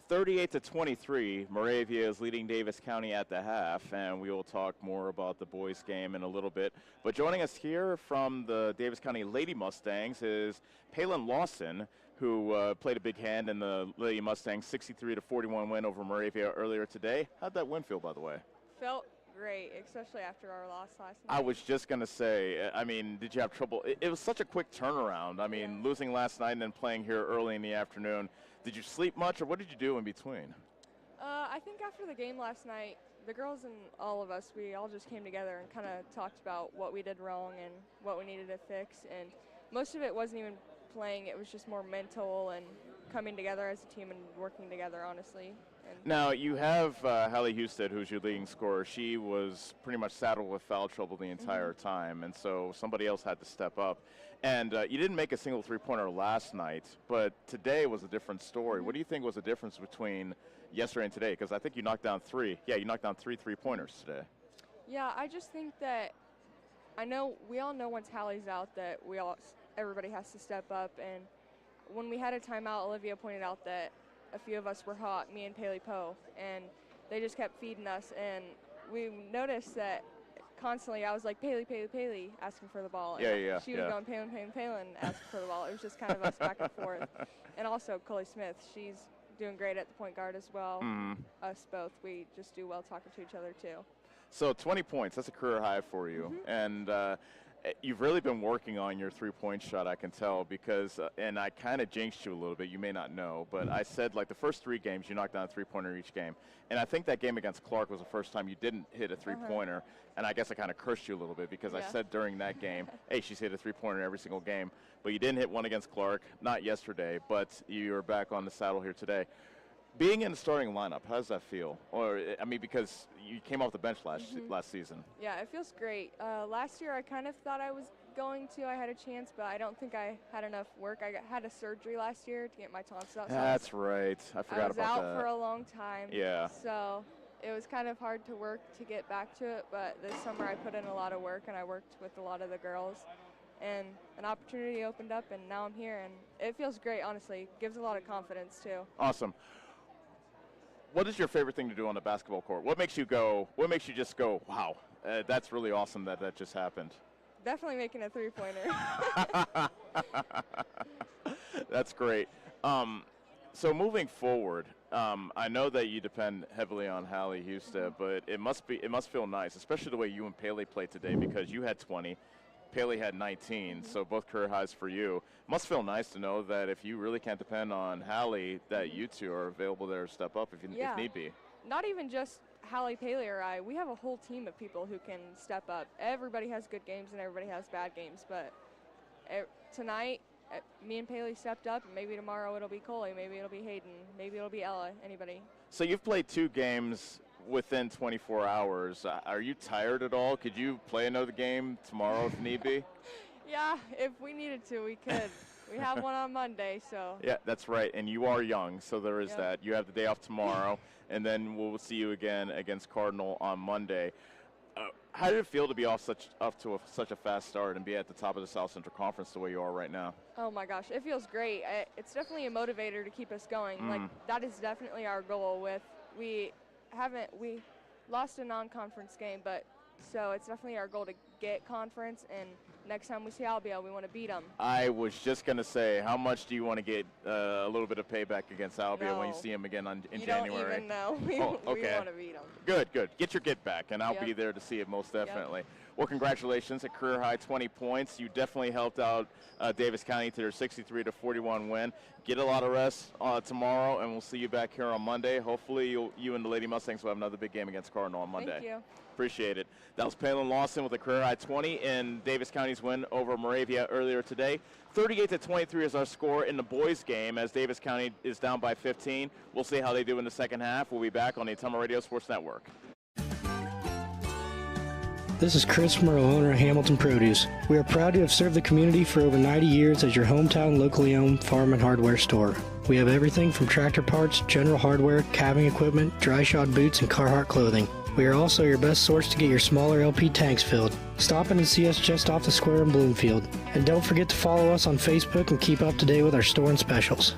(38-23), Moravia is leading Davis County at the half, and we will talk more about the boys' game in a little bit. But joining us here from the Davis County Lady Mustangs is Palin Lawson, who played a big hand in the Lady Mustangs 63-41 win over Moravia earlier today. How'd that win feel, by the way? Felt great, especially after our loss last night. I was just going to say, I mean, did you have trouble? It was such a quick turnaround. I mean, losing last night and then playing here early in the afternoon. Did you sleep much, or what did you do in between? I think after the game last night, the girls and all of us, we all just came together and kind of talked about what we did wrong and what we needed to fix. And most of it wasn't even playing, it was just more mental and coming together as a team and working together, honestly. And now, you have Hallie Husted, who's your leading scorer. She was pretty much saddled with foul trouble the entire time, and so somebody else had to step up. And you didn't make a single three-pointer last night, but today was a different story. What do you think was the difference between yesterday and today? Because I think you knocked down three. Yeah, you knocked down three three-pointers today. yeah, I just think that we all know once Hallie's out that everybody has to step up. And when we had a timeout, Olivia pointed out that a few of us were hot, me and Paley Poe, and they just kept feeding us. And we noticed that constantly I was like, Paley, asking for the ball. And she was going, Palin, asking for the ball. It was just kind of us back and forth. And also Coley Smith, she's doing great at the point guard as well. Us both, we just do well talking to each other too. So 20 points, that's a career high for you. And you've really been working on your three-point shot, I can tell, because, and I kind of jinxed you a little bit, you may not know, but I said like the first three games you knocked down a three-pointer each game. And I think that game against Clark was the first time you didn't hit a three-pointer, and I guess I kind of cursed you a little bit because I said during that game, hey, she's hit a three-pointer in every single game. But you didn't hit one against Clark, not yesterday, but you're back on the saddle here today. Being in the starting lineup, how does that feel? Or, I mean, because you came off the bench last season. Yeah, it feels great. Last year I kind of thought I was going to. I had a chance, but I don't think I had enough work. I had a surgery last year to get my tonsils out. That's right. I forgot about that. I was out for a long time. Yeah. So it was kind of hard to work to get back to it, but this summer I put in a lot of work, and I worked with a lot of the girls. and an opportunity opened up, and now I'm here, and it feels great, honestly. Gives a lot of confidence, too. Awesome. What is your favorite thing to do on the basketball court? What makes you just go, wow, that's really awesome that just happened? Definitely making a three-pointer. That's great. So moving forward, I know that you depend heavily on Hallie Houston, but it must feel nice, especially the way you and Paley played today, because you had 20, Paley had 19, so both career highs for you. It must feel nice to know that if you really can't depend on Hallie, that you two are available there to step up if need be. Not even just Hallie, Paley, or I. We have a whole team of people who can step up. Everybody has good games and everybody has bad games, but tonight, me and Paley stepped up, and maybe tomorrow it'll be Coley, maybe it'll be Hayden, maybe it'll be Ella, anybody. So you've played 2 games within 24 hours. Are you tired at all? Could you play another game tomorrow if need be? Yeah, if we needed to, we could. We have one on Monday, so. Yeah, that's right, and you are young, so there is that. You have the day off tomorrow, and then we'll see you again against Cardinal on Monday. How did it feel to be off to such a fast start and be at the top of the South Central Conference the way you are right now? Oh my gosh, it feels great. It's definitely a motivator to keep us going. Like, that is definitely our goal. We lost a non-conference game, but so it's definitely our goal to get conference, and next time we see Albia, we want to beat them. I was just going to say, how much do you want to get a little bit of payback against Albia when you see them again in January? You don't even know. We want to beat them. Good. Get your get back, and I'll be there to see it most definitely. Yep. Well, congratulations, a career high 20 points. You definitely helped out Davis County to their 63-41 win. Get a lot of rest tomorrow, and we'll see you back here on Monday. Hopefully you and the Lady Mustangs will have another big game against Cardinal on Monday. Thank you. Appreciate it. That was Palin Lawson with a career high 20 in Davis County's win over Moravia earlier today. 38-23 is our score in the boys game as Davis County is down by 15. We'll see how they do in the second half. We'll be back on the Ottumwa Radio Sports Network. This is Chris Merle, owner of Hamilton Produce. We are proud to have served the community for over 90 years as your hometown locally owned farm and hardware store. We have everything from tractor parts, general hardware, calving equipment, dry shod boots, and Carhartt clothing. We are also your best source to get your smaller LP tanks filled. Stop in and see us just off the square in Bloomfield. And don't forget to follow us on Facebook and keep up to date with our store and specials.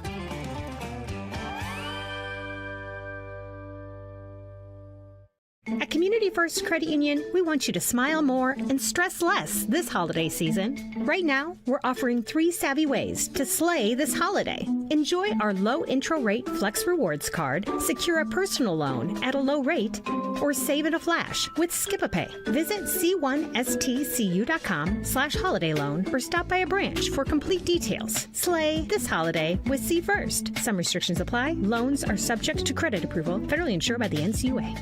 At Community First Credit Union, we want you to smile more and stress less this holiday season. Right now, we're offering 3 savvy ways to slay this holiday. Enjoy our low intro rate Flex Rewards card, secure a personal loan at a low rate, or save in a flash with Skip-a-Pay. Visit c1stcu.com/holiday loan or stop by a branch for complete details. Slay this holiday with C First. Some restrictions apply. Loans are subject to credit approval, federally insured by the NCUA.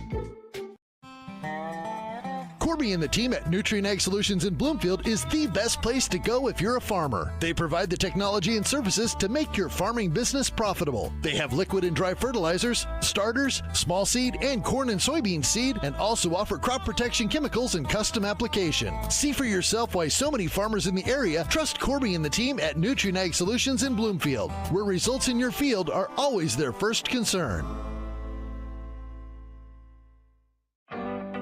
Corby and the team at Nutrient Ag Solutions in Bloomfield is the best place to go if you're a farmer. They provide the technology and services to make your farming business profitable. They have liquid and dry fertilizers, starters, small seed, and corn and soybean seed, and also offer crop protection chemicals and custom application. See for yourself why so many farmers in the area trust Corby and the team at Nutrient Ag Solutions in Bloomfield, where results in your field are always their first concern.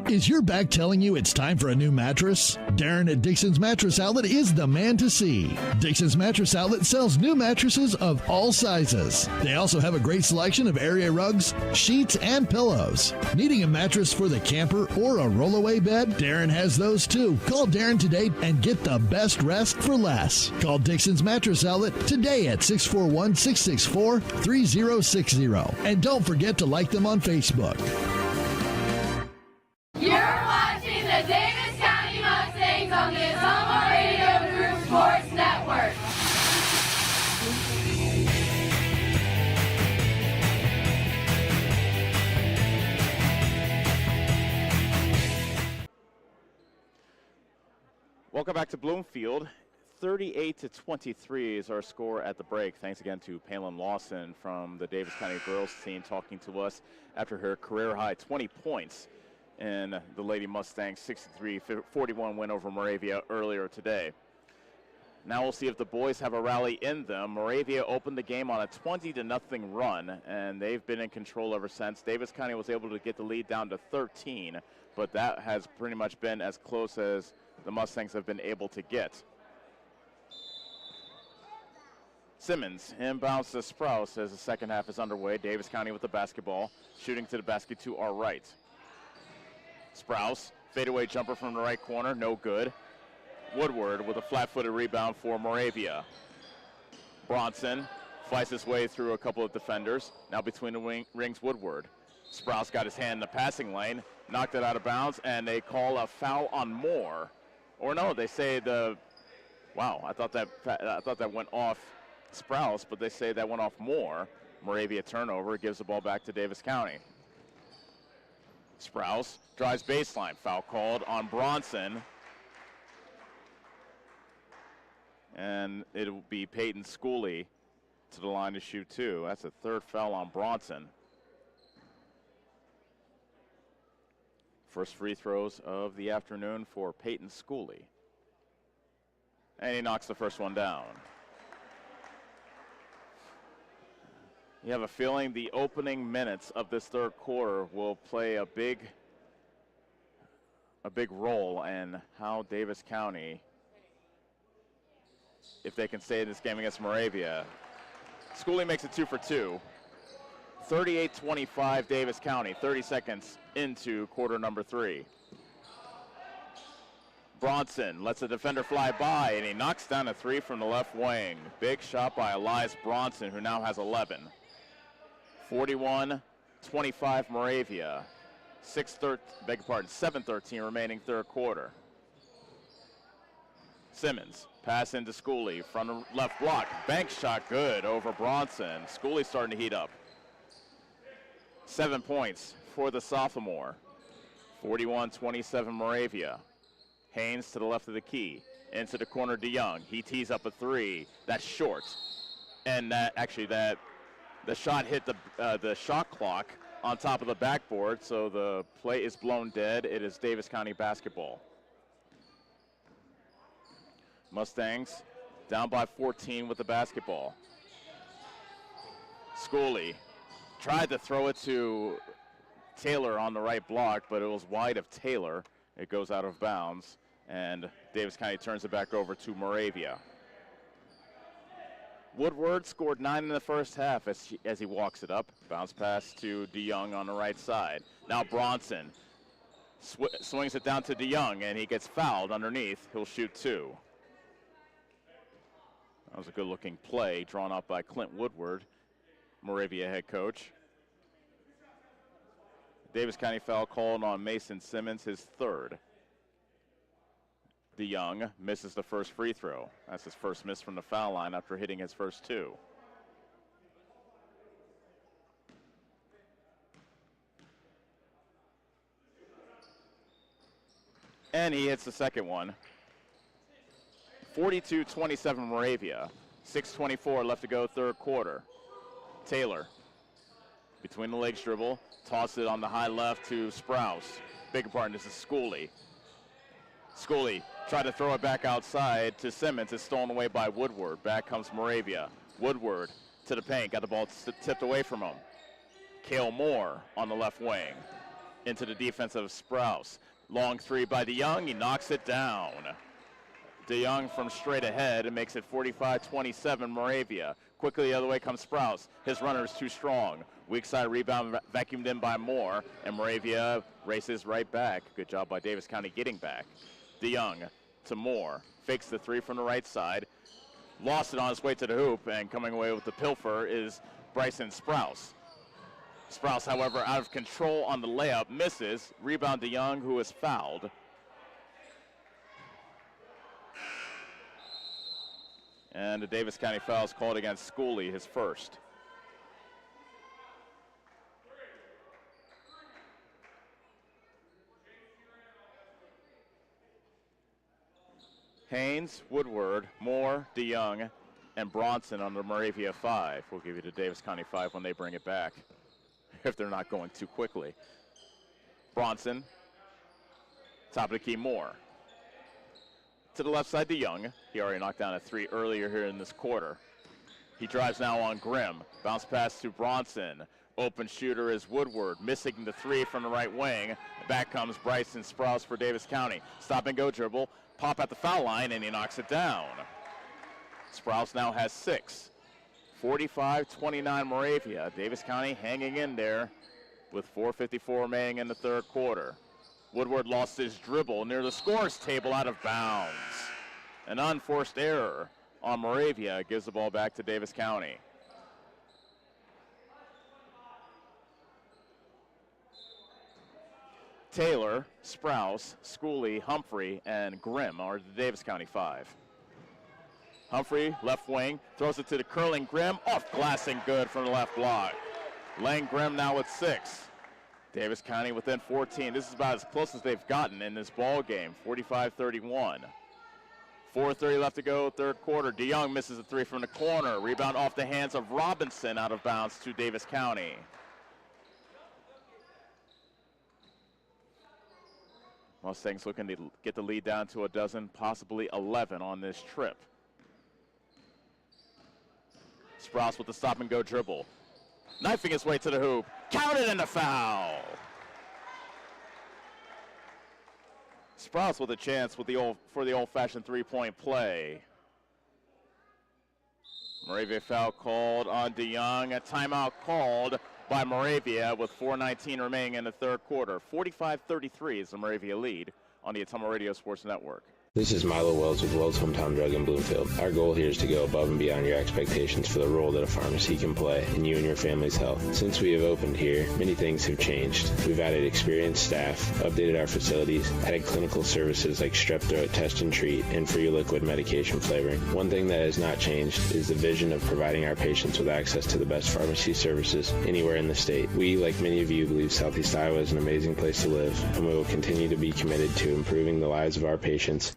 Is your back telling you it's time for a new mattress? Darren at Dixon's Mattress Outlet is the man to see. Dixon's Mattress Outlet sells new mattresses of all sizes. They also have a great selection of area rugs, sheets, and pillows. Needing a mattress for the camper or a rollaway bed? Darren has those too. Call Darren today and get the best rest for less. Call Dixon's Mattress Outlet today at 641-664-3060. And don't forget to like them on Facebook. You're watching the Davis County Mustangs on the Ottumwa Radio Group Sports Network. Welcome back to Bloomfield. 38-23 is our score at the break. Thanks again to Palin Lawson from the Davis County girls team talking to us after her career high 20 points in the Lady Mustangs 63-41 win over Moravia earlier today. Now we'll see if the boys have a rally in them. Moravia opened the game on a 20-0 run, and they've been in control ever since. Davis County was able to get the lead down to 13, but that has pretty much been as close as the Mustangs have been able to get. Simmons inbounds to Sprouse as the second half is underway. Davis County with the basketball, shooting to the basket to our right. Sprouse, fadeaway jumper from the right corner, no good. Woodward with a flat-footed rebound for Moravia. Bronson fights his way through a couple of defenders. Now between the rings, Woodward. Sprouse got his hand in the passing lane, knocked it out of bounds, and they call a foul on Moore. Or no, they say wow, I thought that went off Sprouse, but they say that went off Moore. Moravia turnover, gives the ball back to Davis County. Sprouse drives baseline, foul called on Bronson. And it'll be Peyton Schooley to the line to shoot two. That's a third foul on Bronson. First free throws of the afternoon for Peyton Schooley. And he knocks the first one down. You have a feeling the opening minutes of this third quarter will play a big role in how Davis County, if they can stay in this game against Moravia. Schooley makes it 2 for 2. 38-25 Davis County, 30 seconds into quarter number 3. Bronson lets the defender fly by, and he knocks down a three from the left wing. Big shot by Elias Bronson, who now has 11. 41-25 Moravia. 7:13 remaining third quarter. Simmons, pass into Schooley from the left block. Bank shot good over Bronson. Schooley starting to heat up. 7 points for the sophomore. 41-27 Moravia. Haynes to the left of the key. Into the corner, DeYoung. He tees up a three. That's short. And the shot hit the shot clock on top of the backboard, so the play is blown dead. It is Davis County basketball. Mustangs down by 14 with the basketball. Schooley tried to throw it to Taylor on the right block, but it was wide of Taylor. It goes out of bounds, and Davis County turns it back over to Moravia. Woodward scored 9 in the first half as he walks it up. Bounce pass to DeYoung on the right side. Now Bronson swings it down to DeYoung, and he gets fouled underneath. He'll shoot two. That was a good-looking play drawn up by Clint Woodward, Moravia head coach. Davis County foul called on Mason Simmons, his third. DeYoung misses the first free throw. That's his first miss from the foul line after hitting his first two. And he hits the second one. 42-27 Moravia. 6:24 left to go third quarter. Taylor, between the legs dribble, toss it on the high left to Sprouse. Big pardon, this is Schooley. Schooley tried to throw it back outside to Simmons. It's stolen away by Woodward. Back comes Moravia. Woodward to the paint. Got the ball tipped away from him. Cale Moore on the left wing. Into the defense of Sprouse. Long three by DeYoung. He knocks it down. DeYoung from straight ahead and makes it 45-27 Moravia. Quickly the other way comes Sprouse. His runner is too strong. Weak side rebound vacuumed in by Moore, and Moravia races right back. Good job by Davis County getting back. DeYoung to Moore. Fakes the three from the right side. Lost it on his way to the hoop, and coming away with the pilfer is Bryson Sprouse. Sprouse, however, out of control on the layup, misses. Rebound DeYoung, who is fouled. And the Davis County foul is called against Schooley, his first. Haynes, Woodward, Moore, DeYoung, and Bronson on the Moravia 5. We'll give you the Davis County 5 when they bring it back, if they're not going too quickly. Bronson, top of the key, Moore. To the left side, DeYoung. He already knocked down a three earlier here in this quarter. He drives now on Grimm. Bounce pass to Bronson. Open shooter is Woodward, missing the three from the right wing. Back comes Bryson Sprouse for Davis County. Stop and go dribble. Pop at the foul line, and he knocks it down. Sprouse now has 6. 45-29 Moravia. Davis County hanging in there with 4:54 remaining in the third quarter. Woodward lost his dribble near the scores table, out of bounds. An unforced error on Moravia gives the ball back to Davis County. Taylor, Sprouse, Schooley, Humphrey, and Grimm are the Davis County 5. Humphrey, left wing, throws it to the curling Grimm, off glass and good from the left block. Lane Grimm now with 6. Davis County within 14. This is about as close as they've gotten in this ball game, 45-31. 4:30 left to go, third quarter. DeYoung misses a 3 from the corner. Rebound off the hands of Robinson, out of bounds to Davis County. Mustangs looking to get the lead down to a dozen, possibly 11 on this trip. Sprouse with the stop-and-go dribble. Knifing his way to the hoop. Counted and a foul. Sprouse with a chance for the old-fashioned three-point play. Moravia foul called on DeYoung. A timeout called by Moravia with 4:19 remaining in the third quarter. 45-33 is the Moravia lead on the Ottumwa Radio Sports Network. This is Milo Wells with Wells Hometown Drug in Bloomfield. Our goal here is to go above and beyond your expectations for the role that a pharmacy can play in you and your family's health. Since we have opened here, many things have changed. We've added experienced staff, updated our facilities, added clinical services like strep throat test and treat, and free liquid medication flavoring. One thing that has not changed is the vision of providing our patients with access to the best pharmacy services anywhere in the state. We, like many of you, believe Southeast Iowa is an amazing place to live, and we will continue to be committed to improving the lives of our patients.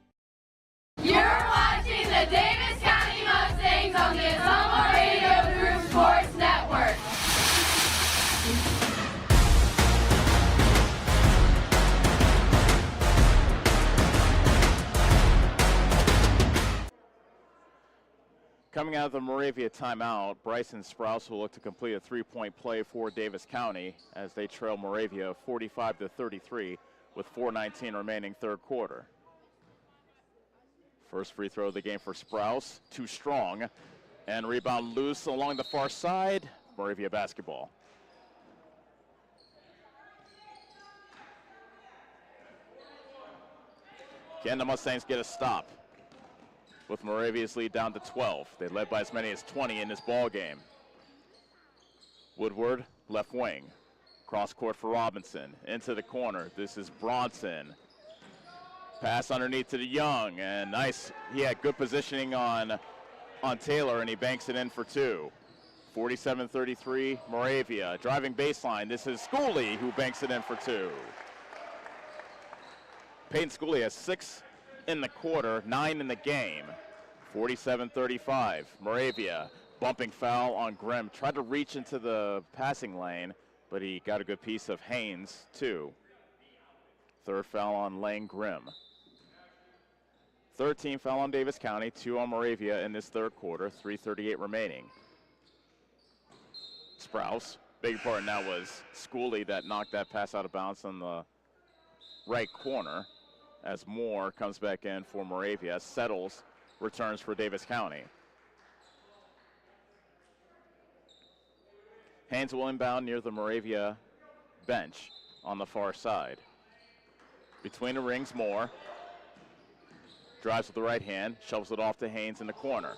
You're watching the Davis County Mustangs on the Ottumwa Radio Group Sports Network. Coming out of the Moravia timeout, Bryson Sprouse will look to complete a three-point play for Davis County as they trail Moravia 45-33 with 4:19 remaining third quarter. First free throw of the game for Sprouse, too strong, and rebound loose along the far side. Moravia basketball. Again, the Mustangs get a stop with Moravia's lead down to 12. They led by as many as 20 in this ball game. Woodward, left wing. Cross court for Robinson, into the corner. This is Bronson. Pass underneath to DeYoung, and nice. He had good positioning on Taylor, and he banks it in for 2. 47-33, Moravia. Driving baseline, this is Schooley who banks it in for 2. Peyton Schooley has 6 in the quarter, 9 in the game. 47-35, Moravia. Bumping foul on Grimm. Tried to reach into the passing lane, but he got a good piece of Haynes, too. Third foul on Lane Grimm. 13 foul on Davis County, 2 on Moravia in this third quarter, 3:38 remaining. Sprouse, big part now was Schooley that knocked that pass out of bounds on the right corner as Moore comes back in for Moravia. Settles returns for Davis County. Haynes will inbound near the Moravia bench on the far side. Between the rings, Moore. Drives with the right hand, shovels it off to Haynes in the corner.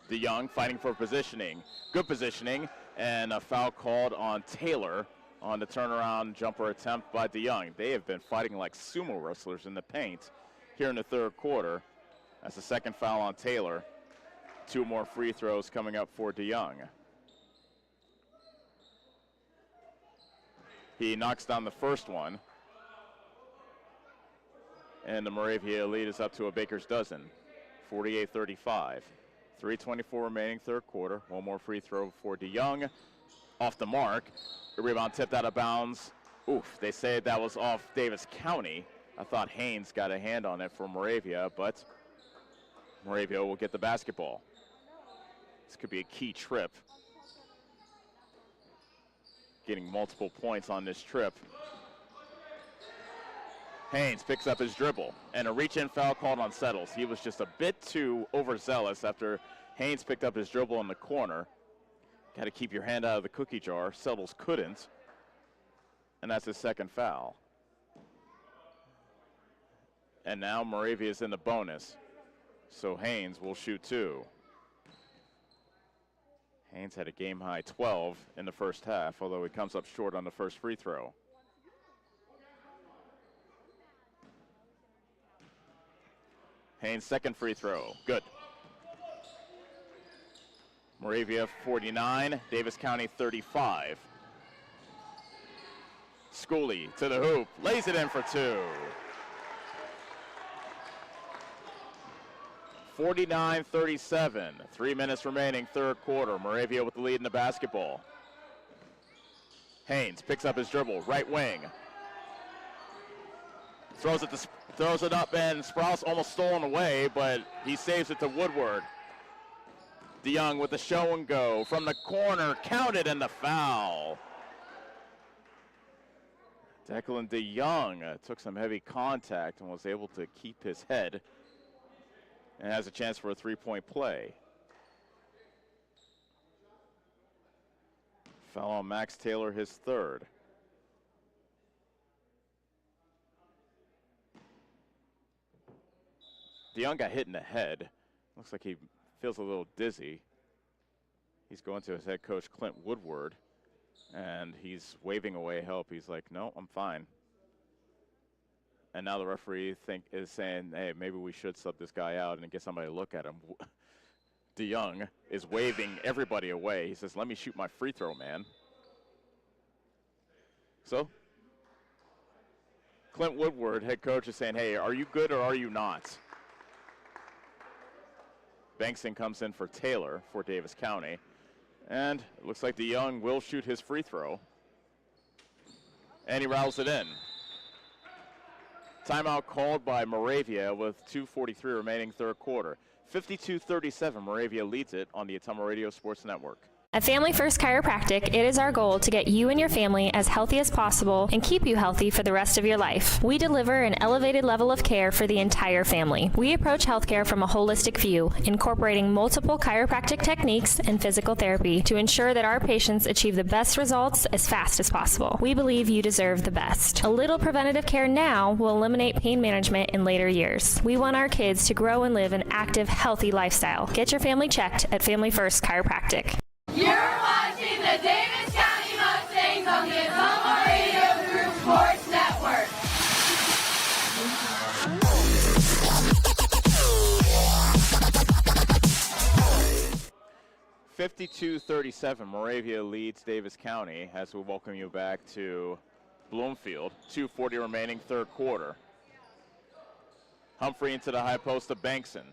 DeYoung fighting for positioning. Good positioning, and a foul called on Taylor on the turnaround jumper attempt by DeYoung. They have been fighting like sumo wrestlers in the paint here in the third quarter. That's the second foul on Taylor. 2 more free throws coming up for DeYoung. He knocks down the first one. And the Moravia lead is up to a baker's dozen, 48-35. 3:24 remaining third quarter. 1 more free throw for DeYoung. Off the mark. The rebound tipped out of bounds. Oof, they say that was off Davis County. I thought Haynes got a hand on it for Moravia, but Moravia will get the basketball. This could be a key trip. Getting multiple points on this trip. Haynes picks up his dribble, and a reach-in foul called on Settles. He was just a bit too overzealous after Haynes picked up his dribble in the corner. Got to keep your hand out of the cookie jar. Settles couldn't. And that's his second foul. And now Moravia is in the bonus. So Haynes will shoot 2. Haynes had a game-high 12 in the first half, although he comes up short on the first free throw. Haynes' second free throw, good. Moravia 49, Davis County 35. Schooley to the hoop, lays it in for 2. 49-37, 3 minutes remaining, third quarter. Moravia with the lead in the basketball. Haynes picks up his dribble, right wing. Throws it up, and Sprouse almost stolen away, but he saves it to Woodward. DeYoung with the show and go from the corner, counted, and the foul. Declan DeYoung took some heavy contact and was able to keep his head and has a chance for a three-point play. Foul on Max Taylor, his third. DeYoung got hit in the head. Looks like he feels a little dizzy. He's going to his head coach, Clint Woodward, and he's waving away help. He's like, no, I'm fine. And now the referee is saying, hey, maybe we should sub this guy out and get somebody to look at him. DeYoung is waving everybody away. He says, let me shoot my free throw, man. So Clint Woodward, head coach, is saying, hey, are you good or are you not? Bankston comes in for Taylor for Davis County. And it looks like DeYoung will shoot his free throw. And he rattles it in. Timeout called by Moravia with 2:43 remaining third quarter. 52-37, Moravia leads it on the Ottumwa Radio Sports Network. At Family First Chiropractic, it is our goal to get you and your family as healthy as possible and keep you healthy for the rest of your life. We deliver an elevated level of care for the entire family. We approach healthcare from a holistic view, incorporating multiple chiropractic techniques and physical therapy to ensure that our patients achieve the best results as fast as possible. We believe you deserve the best. A little preventative care now will eliminate pain management in later years. We want our kids to grow and live an active, healthy lifestyle. Get your family checked at Family First Chiropractic. You're watching the Davis County Mustangs on the Ottumwa Radio Group Sports Network. (52-37), Moravia leads Davis County as we welcome you back to Bloomfield. 2:40 remaining, third quarter. Humphrey into the high post of Bankson.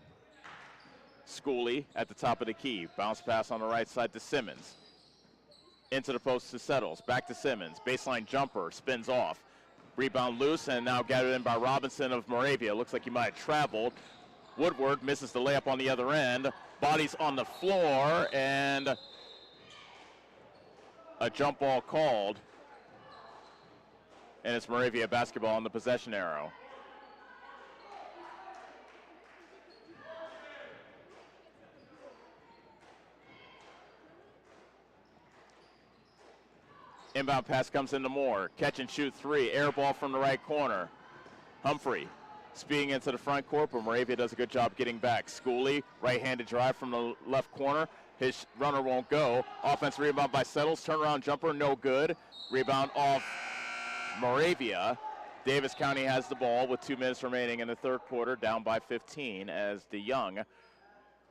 Schooley at the top of the key. Bounce pass on the right side to Simmons. Into the post to Settles. Back to Simmons. Baseline jumper. Spins off. Rebound loose and now gathered in by Robinson of Moravia. Looks like he might have traveled. Woodward misses the layup on the other end. Bodies on the floor and a jump ball called. And it's Moravia basketball on the possession arrow. Inbound pass comes into Moore. Catch and shoot three. Air ball from the right corner. Humphrey speeding into the front court, but Moravia does a good job getting back. Schooley, right-handed drive from the left corner. His runner won't go. Offense rebound by Settles. Turnaround jumper, no good. Rebound off Moravia. Davis County has the ball with 2 minutes remaining in the third quarter, down by 15 as DeYoung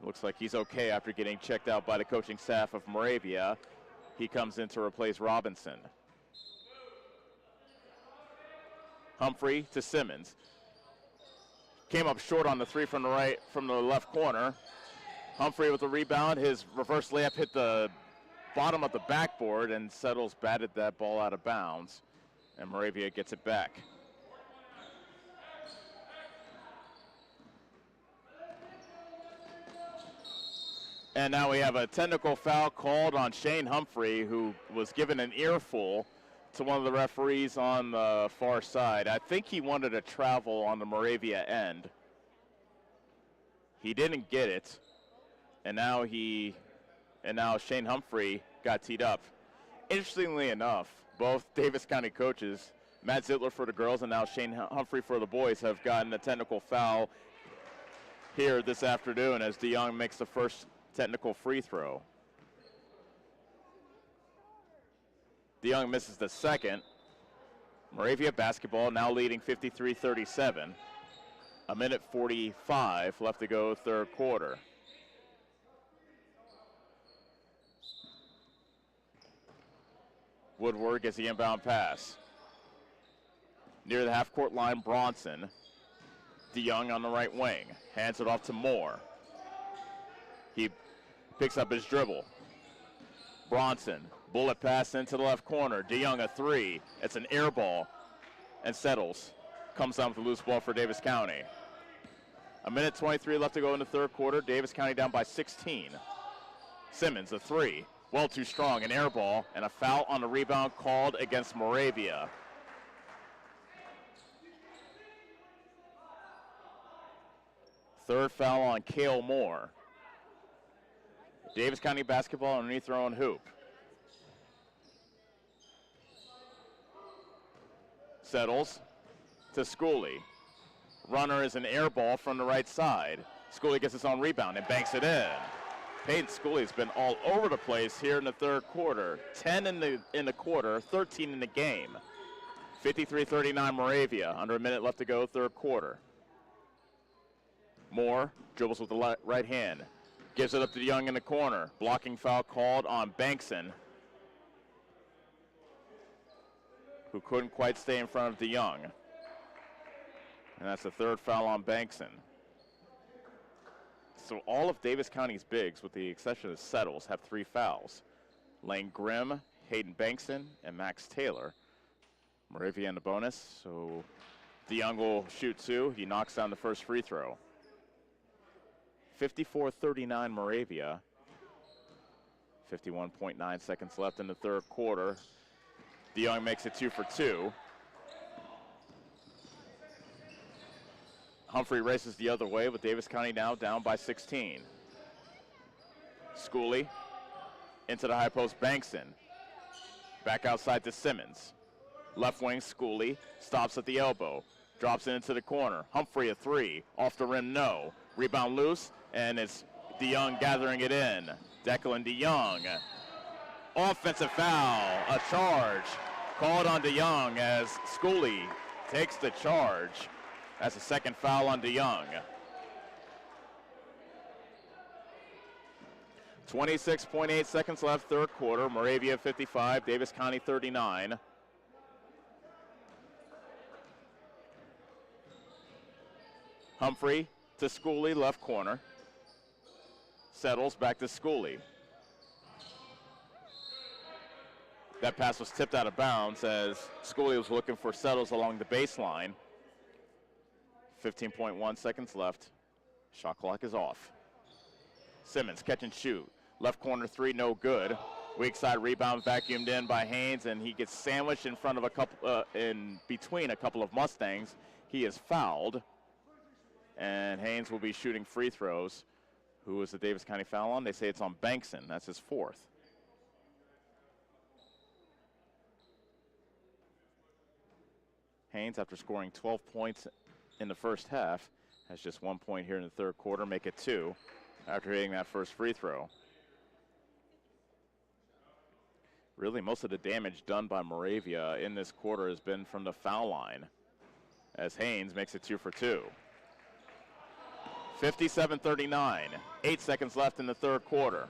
looks like he's okay after getting checked out by the coaching staff of Moravia. He comes in to replace Robinson. Humphrey to Simmons. Came up short on the three from the left corner. Humphrey with the rebound. His reverse layup hit the bottom of the backboard and Settles batted that ball out of bounds. And Moravia gets it back. And now we have a technical foul called on Shane Humphrey, who was given an earful to one of the referees on the far side. I think he wanted to travel on the Moravia end. He didn't get it. And now Shane Humphrey got teed up. Interestingly enough, both Davis County coaches, Matt Zittler for the girls and now Shane Humphrey for the boys, have gotten a technical foul here this afternoon as DeYoung makes the first technical free throw. DeYoung misses the second. Moravia basketball now leading 53-37. A minute 45 left to go, third quarter. Woodward gets the inbound pass. Near the half-court line, Bronson. DeYoung on the right wing. Hands it off to Moore. He picks up his dribble. Bronson, bullet pass into the left corner. DeYoung a three. It's an air ball and settles. Comes down with a loose ball for Davis County. A minute 23 left to go in the third quarter. Davis County down by 16. Simmons a three. Well too strong, an air ball, and a foul on the rebound called against Moravia. Third foul on Cale Moore. Davis County basketball underneath their own hoop. Settles to Schooley. Runner is an air ball from the right side. Schooley gets his own rebound and banks it in. Peyton Schooley's been all over the place here in the third quarter. 10 in the quarter, 13 in the game. 53-39 Moravia, under a minute left to go, third quarter. Moore dribbles with the right hand. Gives it up to DeYoung in the corner. Blocking foul called on Bankson, who couldn't quite stay in front of DeYoung. And that's the third foul on Bankson. So all of Davis County's bigs, with the exception of Settles, have 3 fouls. Lane Grimm, Hayden Bankson, and Max Taylor. Moravia in the bonus, so DeYoung will shoot 2. He knocks down the first free throw. 54-39 Moravia. 51.9 seconds left in the third quarter. DeYoung makes it 2 for 2. Humphrey races the other way with Davis County now down by 16. Schooley into the high post, Bankson. Back outside to Simmons. Left wing, Schooley stops at the elbow. Drops it into the corner. Humphrey a 3. Off the rim, no. Rebound loose, and it's DeYoung gathering it in. Declan DeYoung. Offensive foul, a charge. Called on DeYoung as Schooley takes the charge. That's the second foul on DeYoung. 26.8 seconds left, third quarter. Moravia 55, Davis County 39. Humphrey to Schooley, left corner. Settles back to Schooley. That pass was tipped out of bounds as Schooley was looking for Settles along the baseline. 15.1 seconds left. Shot clock is off. Simmons catch and shoot. Left corner 3, no good. Weak side rebound vacuumed in by Haynes, and he gets sandwiched in front of in between a couple of Mustangs. He is fouled, and Haynes will be shooting free throws. Who is the Davis County foul on? They say it's on Bankson. That's his 4th. Haynes, after scoring 12 points in the first half, has just 1 point here in the third quarter, make it 2 after hitting that first free throw. Really, most of the damage done by Moravia in this quarter has been from the foul line, as Haynes makes it 2 for 2. 57-39, 8 seconds left in the third quarter.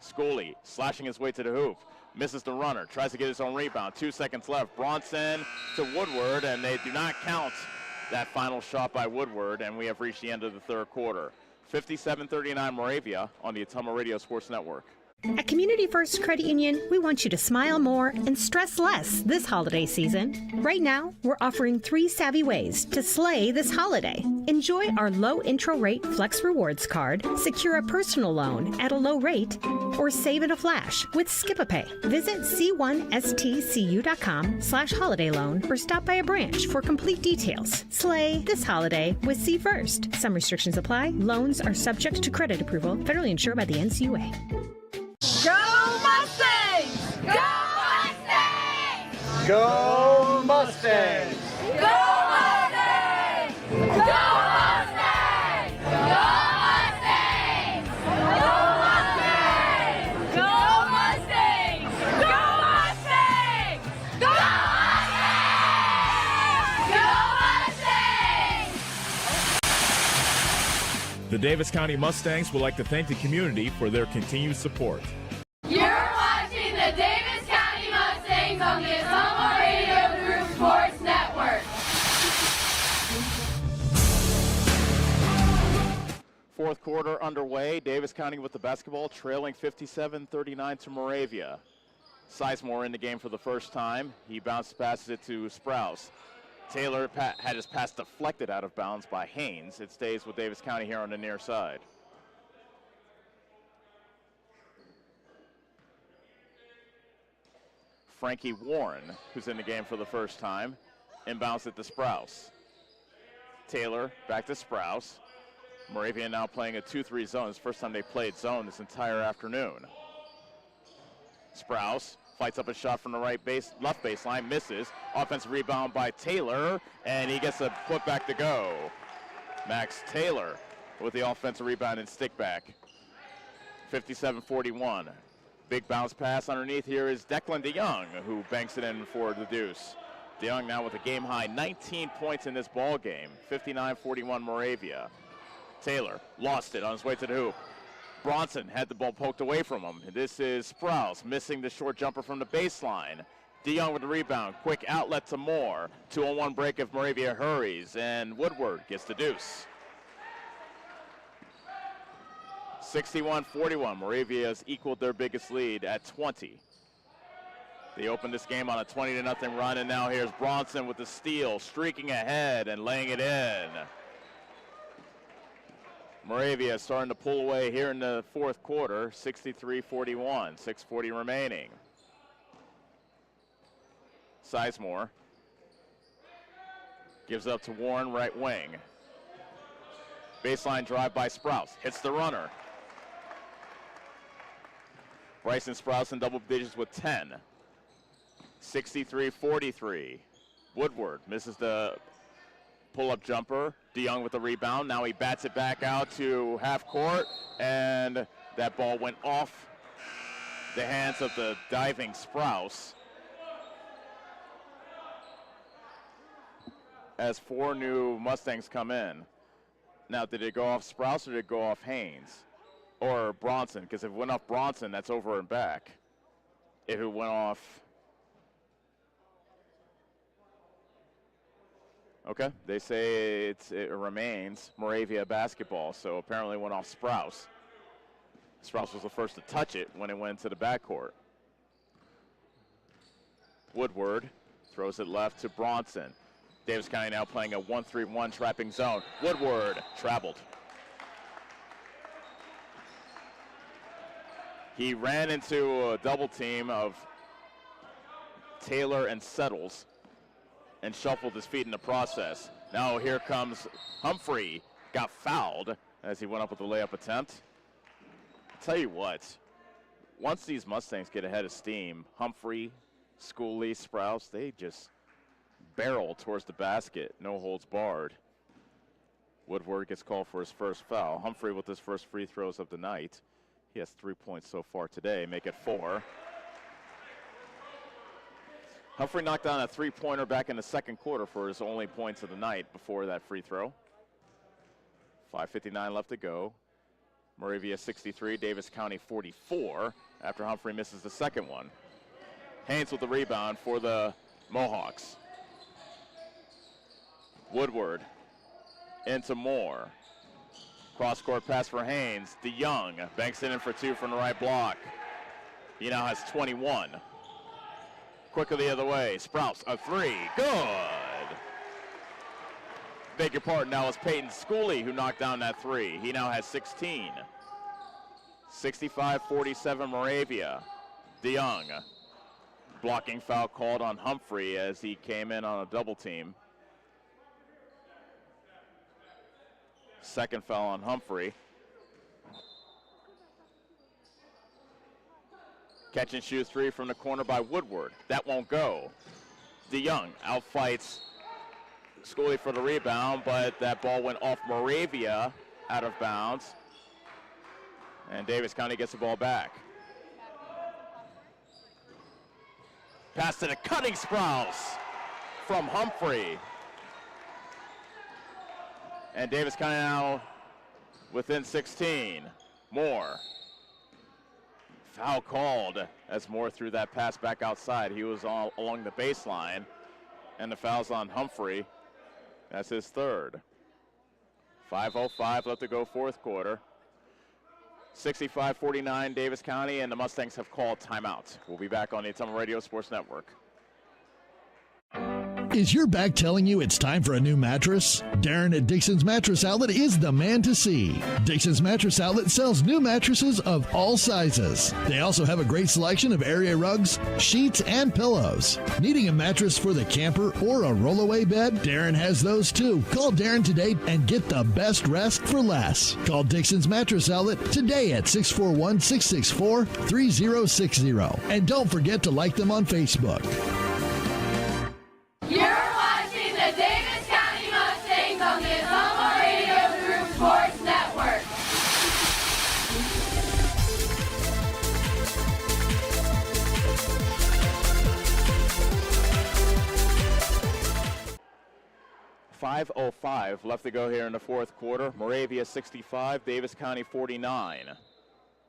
Schooley slashing his way to the hoop. Misses the runner, tries to get his own rebound. 2 seconds left. Bronson to Woodward, and they do not count that final shot by Woodward, and we have reached the end of the third quarter. 57-39 Moravia on the Ottumwa Radio Sports Network. At Community First Credit Union, we want you to smile more and stress less this holiday season. Right now, we're offering 3 savvy ways to slay this holiday. Enjoy our low intro rate Flex Rewards card, secure a personal loan at a low rate, or save in a flash with Skip-a-Pay. Visit c1stcu.com/holiday loan or stop by a branch for complete details. Slay this holiday with C First. Some restrictions apply. Loans are subject to credit approval. Federally insured by the NCUA. Go Mustangs! Go Mustangs! Go Mustangs! Go Mustangs! Go Mustangs! Go Mustangs! Go Mustangs! Go Mustangs! Go Mustangs! Go Mustangs! Go Mustangs! The Davis County Mustangs would like to thank the community for their continued support. You're watching the Davis County Mustangs on the Asoma Radio Group Sports Network. Fourth quarter underway. Davis County with the basketball, trailing 57-39 to Moravia. Sizemore in the game for the first time. He passes it to Sprouse. Taylor had his pass deflected out of bounds by Haynes. It stays with Davis County here on the near side. Frankie Warren, who's in the game for the first time, inbounds it to Sprouse. Taylor back to Sprouse. Moravia now playing a 2-3 zone. It's the first time they played zone this entire afternoon. Sprouse fights up a shot from the left baseline, misses. Offensive rebound by Taylor, and he gets a putback to go. Max Taylor with the offensive rebound and stick back. 57-41. Big bounce pass underneath here is Declan DeYoung, who banks it in for the deuce. DeYoung now with a game-high 19 points in this ball game. 59-41 Moravia. Taylor lost it on his way to the hoop. Bronson had the ball poked away from him. This is Sprouse missing the short jumper from the baseline. DeYoung with the rebound. Quick outlet to Moore. 2-on-1 break if Moravia hurries, and Woodward gets the deuce. 61-41. Moravia has equaled their biggest lead at 20. They opened this game on a 20-0 run, and now here's Bronson with the steal, streaking ahead and laying it in. Moravia starting to pull away here in the fourth quarter, 63-41, 6:40 remaining. Sizemore gives up to Warren, right wing. Baseline drive by Sprouse, hits the runner. Bryson Sprouse in double digits with 10. 63-43. Woodward misses the pull-up jumper. DeYoung with the rebound. Now he bats it back out to half court, and that ball went off the hands of the diving Sprouse. As 4 new Mustangs come in. Now, did it go off Sprouse or did it go off Haynes? Or Bronson? Because if it went off Bronson, that's over and back. If it went off... Okay, they say it remains Moravia basketball, so apparently it went off Sprouse. Sprouse was the first to touch it when it went to the backcourt. Woodward throws it left to Bronson. Davis County now playing a 1-3-1 trapping zone. Woodward traveled. He ran into a double team of Taylor and Settles and shuffled his feet in the process. Now here comes Humphrey. Got fouled as he went up with the layup attempt. I'll tell you what, once these Mustangs get ahead of steam, Humphrey, Schooley, Sprouse, they just barrel towards the basket, no holds barred. Woodward gets called for his first foul. Humphrey with his first free throws of the night. He has 3 points so far today, make it 4. Humphrey knocked down a three-pointer back in the second quarter for his only points of the night before that free throw. 5:59 left to go. Moravia 63, Davis County 44 after Humphrey misses the second one. Haynes with the rebound for the Mohawks. Woodward into Moore. Cross-court pass for Haynes. DeYoung banks it in for 2 from the right block. He now has 21. Quickly the other way. Sprouse, a three. Good. Beg your pardon, now it's Peyton Schooley who knocked down that three. He now has 16. 65-47 Moravia. DeYoung. Blocking foul called on Humphrey as he came in on a double team. Second foul on Humphrey. Catch and shoot three from the corner by Woodward. That won't go. DeYoung outfights Schooley for the rebound, but that ball went off Moravia out of bounds. And Davis County gets the ball back. Pass to the cutting Sprouse from Humphrey. And Davis County now within 16. Moore. Foul called as Moore threw that pass back outside. He was all along the baseline. And the foul's on Humphrey. That's his third. 5:05 left to go fourth quarter. 65-49 Davis County, and the Mustangs have called timeout. We'll be back on the Ottumwa Radio Sports Network. Is your back telling you it's time for a new mattress? Darren at Dixon's Mattress Outlet is the man to see. Dixon's Mattress Outlet sells new mattresses of all sizes. They also have a great selection of area rugs, sheets, and pillows. Needing a mattress for the camper or a rollaway bed? Darren has those too. Call Darren today and get the best rest for less. Call Dixon's Mattress Outlet today at 641-664-3060. And don't forget to like them on Facebook. You're watching the Davis County Mustangs on the Ottumwa Radio Group Sports Network. .05 left to go here in the fourth quarter. Moravia 65, Davis County 49.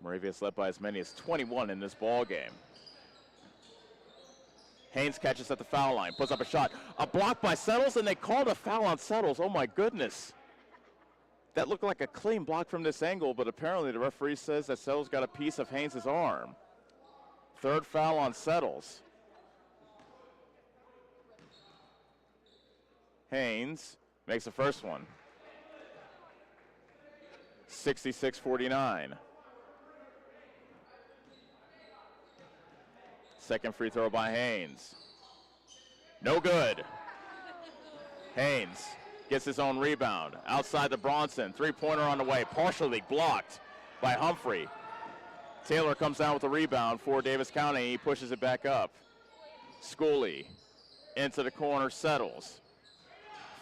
Moravia's led by as many as 21 in this ball game. Haynes catches at the foul line, puts up a shot. A block by Settles, and they called a foul on Settles. Oh, my goodness. That looked like a clean block from this angle, but apparently the referee says that Settles got a piece of Haynes' arm. Third foul on Settles. Haynes makes the first one. 66-49. Second free throw by Haynes. No good. Haynes gets his own rebound. Outside to Bronson. Three-pointer on the way. Partially blocked by Humphrey. Taylor comes down with the rebound for Davis County. He pushes it back up. Schooley into the corner, Settles.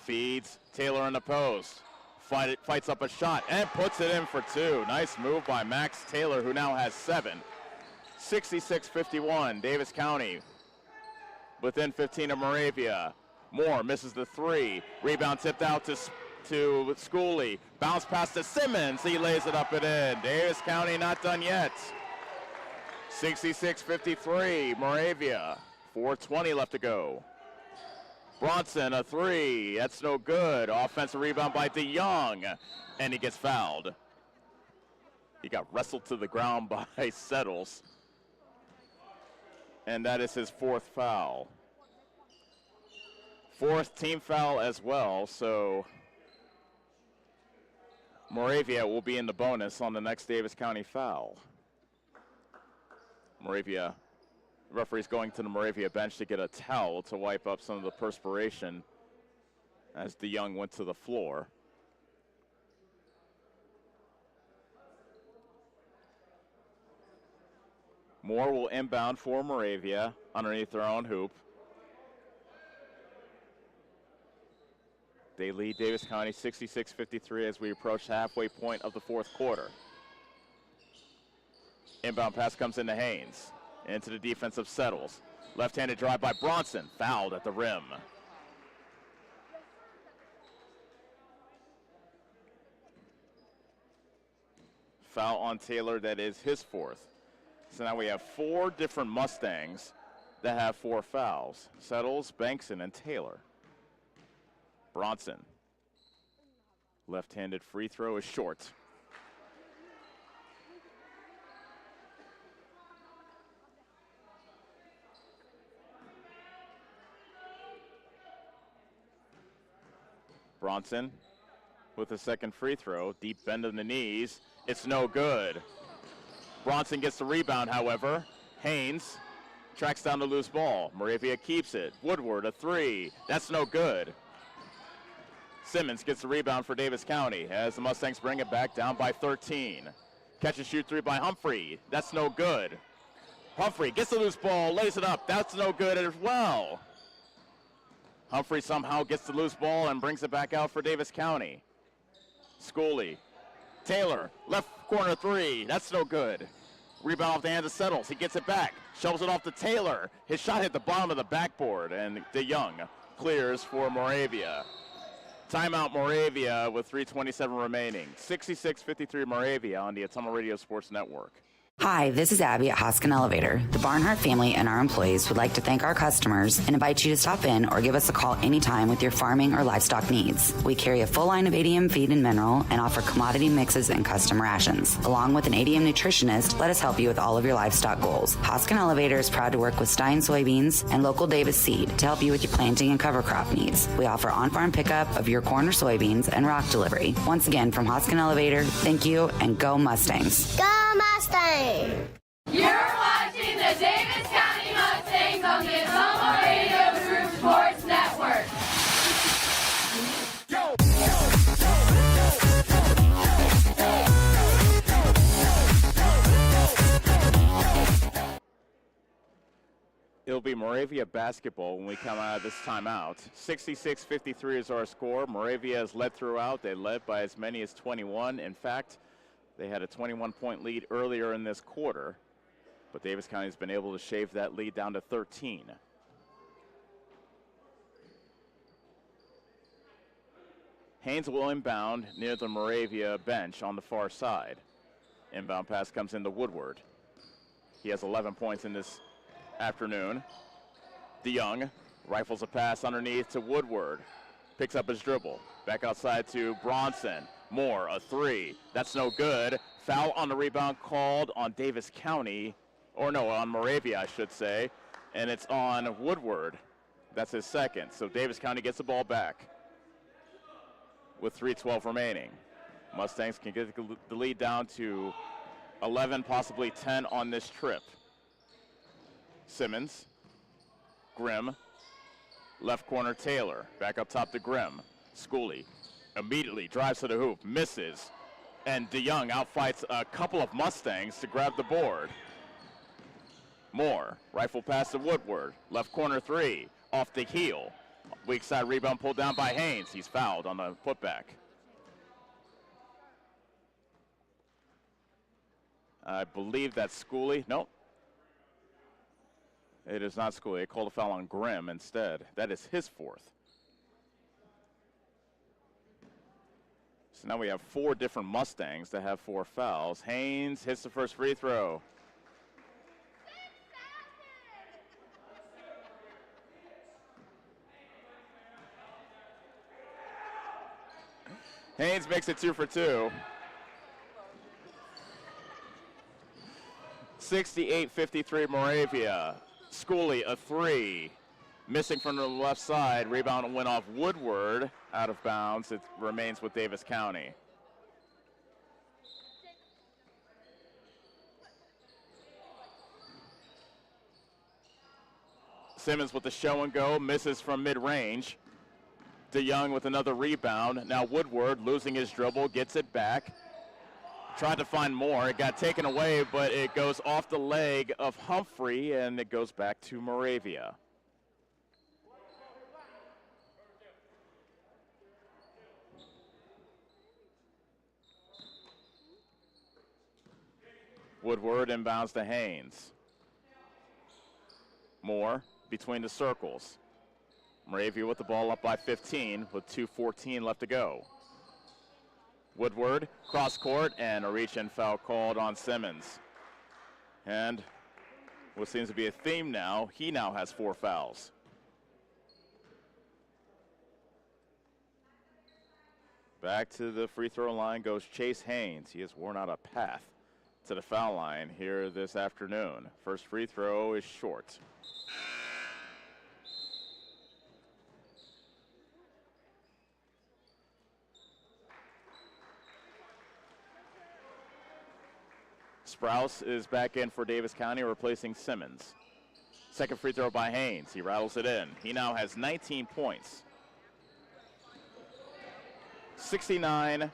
Feeds Taylor in the post. Fights up a shot and puts it in for two. Nice move by Max Taylor, who now has 7. 66-51, Davis County within 15 of Moravia. Moore misses the three. Rebound tipped out to Schooley. Bounce pass to Simmons. He lays it up and in. Davis County not done yet. 66-53, Moravia. 4:20 left to go. Bronson, a three. That's no good. Offensive rebound by DeYoung, and he gets fouled. He got wrestled to the ground by Settles. And that is his fourth foul. Fourth team foul as well, so Moravia will be in the bonus on the next Davis County foul. Moravia, referee's going to the Moravia bench to get a towel to wipe up some of the perspiration as DeYoung went to the floor. Moore will inbound for Moravia underneath their own hoop. They lead Davis County 66-53 as we approach the halfway point of the fourth quarter. Inbound pass comes into Haynes. Into the defensive Settles. Left-handed drive by Bronson. Fouled at the rim. Foul on Taylor, that is his fourth. So now we have 4 different Mustangs that have 4 fouls. Settles, Bankson, and Taylor. Bronson. Left-handed free throw is short. Bronson with a second free throw. Deep bend of the knees. It's no good. Bronson gets the rebound, however. Haynes tracks down the loose ball. Moravia keeps it. Woodward, a three. That's no good. Simmons gets the rebound for Davis County as the Mustangs bring it back down by 13. Catch and shoot three by Humphrey. That's no good. Humphrey gets the loose ball, lays it up. That's no good as well. Humphrey somehow gets the loose ball and brings it back out for Davis County. Schooley. Taylor, left corner three. That's no good. Rebound off the hands of Settles. He gets it back. Shovels it off to Taylor. His shot hit the bottom of the backboard, and DeYoung clears for Moravia. Timeout Moravia with 3:27 remaining. 66-53 Moravia on the Ottumwa Radio Sports Network. Hi, this is Abby at Hoskin Elevator. The Barnhart family and our employees would like to thank our customers and invite you to stop in or give us a call anytime with your farming or livestock needs. We carry a full line of ADM feed and mineral and offer commodity mixes and custom rations. Along with an ADM nutritionist, let us help you with all of your livestock goals. Hoskin Elevator is proud to work with Stein soybeans and local Davis seed to help you with your planting and cover crop needs. We offer on-farm pickup of your corn or soybeans and rock delivery. Once again, from Hoskin Elevator, thank you and go Mustangs. Go Mustangs! You're watching the Davis County Mustangs on the Ottumwa Radio Group Sports Network. It'll be Moravia basketball when we come out of this timeout. 66-53 is our score. Moravia has led throughout. They led by as many as 21. In fact, they had a 21-point lead earlier in this quarter, but Davis County has been able to shave that lead down to 13. Haynes will inbound near the Moravia bench on the far side. Inbound pass comes into Woodward. He has 11 points in this afternoon. DeYoung rifles a pass underneath to Woodward. Picks up his dribble. Back outside to Bronson. Moore, a three. That's no good. Foul on the rebound called on Davis County, or no, on Moravia, I should say. And it's on Woodward. That's his second. So Davis County gets the ball back with 3:12 remaining. Mustangs can get the lead down to 11, possibly 10 on this trip. Simmons, Grimm, left corner Taylor, back up top to Grimm. Schooley immediately drives to the hoop, misses, and DeYoung outfights a couple of Mustangs to grab the board. Moore, rifle pass to Woodward, left corner three, off the heel. Weak side rebound pulled down by Haynes. He's fouled on the putback. I believe that's Schooley. Nope. It is not Schooley. They called a foul on Grimm instead. That is his fourth. So now we have four different Mustangs that have four fouls. Haynes hits the first free throw. Haynes makes it 2 for 2. 68-53 Moravia. Schooley, a three. Missing from the left side. Rebound went off Woodward, out of bounds. It remains with Davis County. Simmons with the show and go, misses from mid-range. DeYoung with another rebound. Now Woodward losing his dribble, gets it back. Tried to find more. It got taken away, but it goes off the leg of Humphrey, and it goes back to Moravia. Woodward inbounds to Haynes. Moore between the circles. Moravia with the ball up by 15 with 2:14 left to go. Woodward, cross court, and a reach-in foul called on Simmons. And what seems to be a theme now, he now has 4 fouls. Back to the free throw line goes Chase Haynes. He has worn out a path to the foul line here this afternoon. First free throw is short. Sprouse is back in for Davis County, replacing Simmons. Second free throw by Haynes. He rattles it in. He now has 19 points. 69-53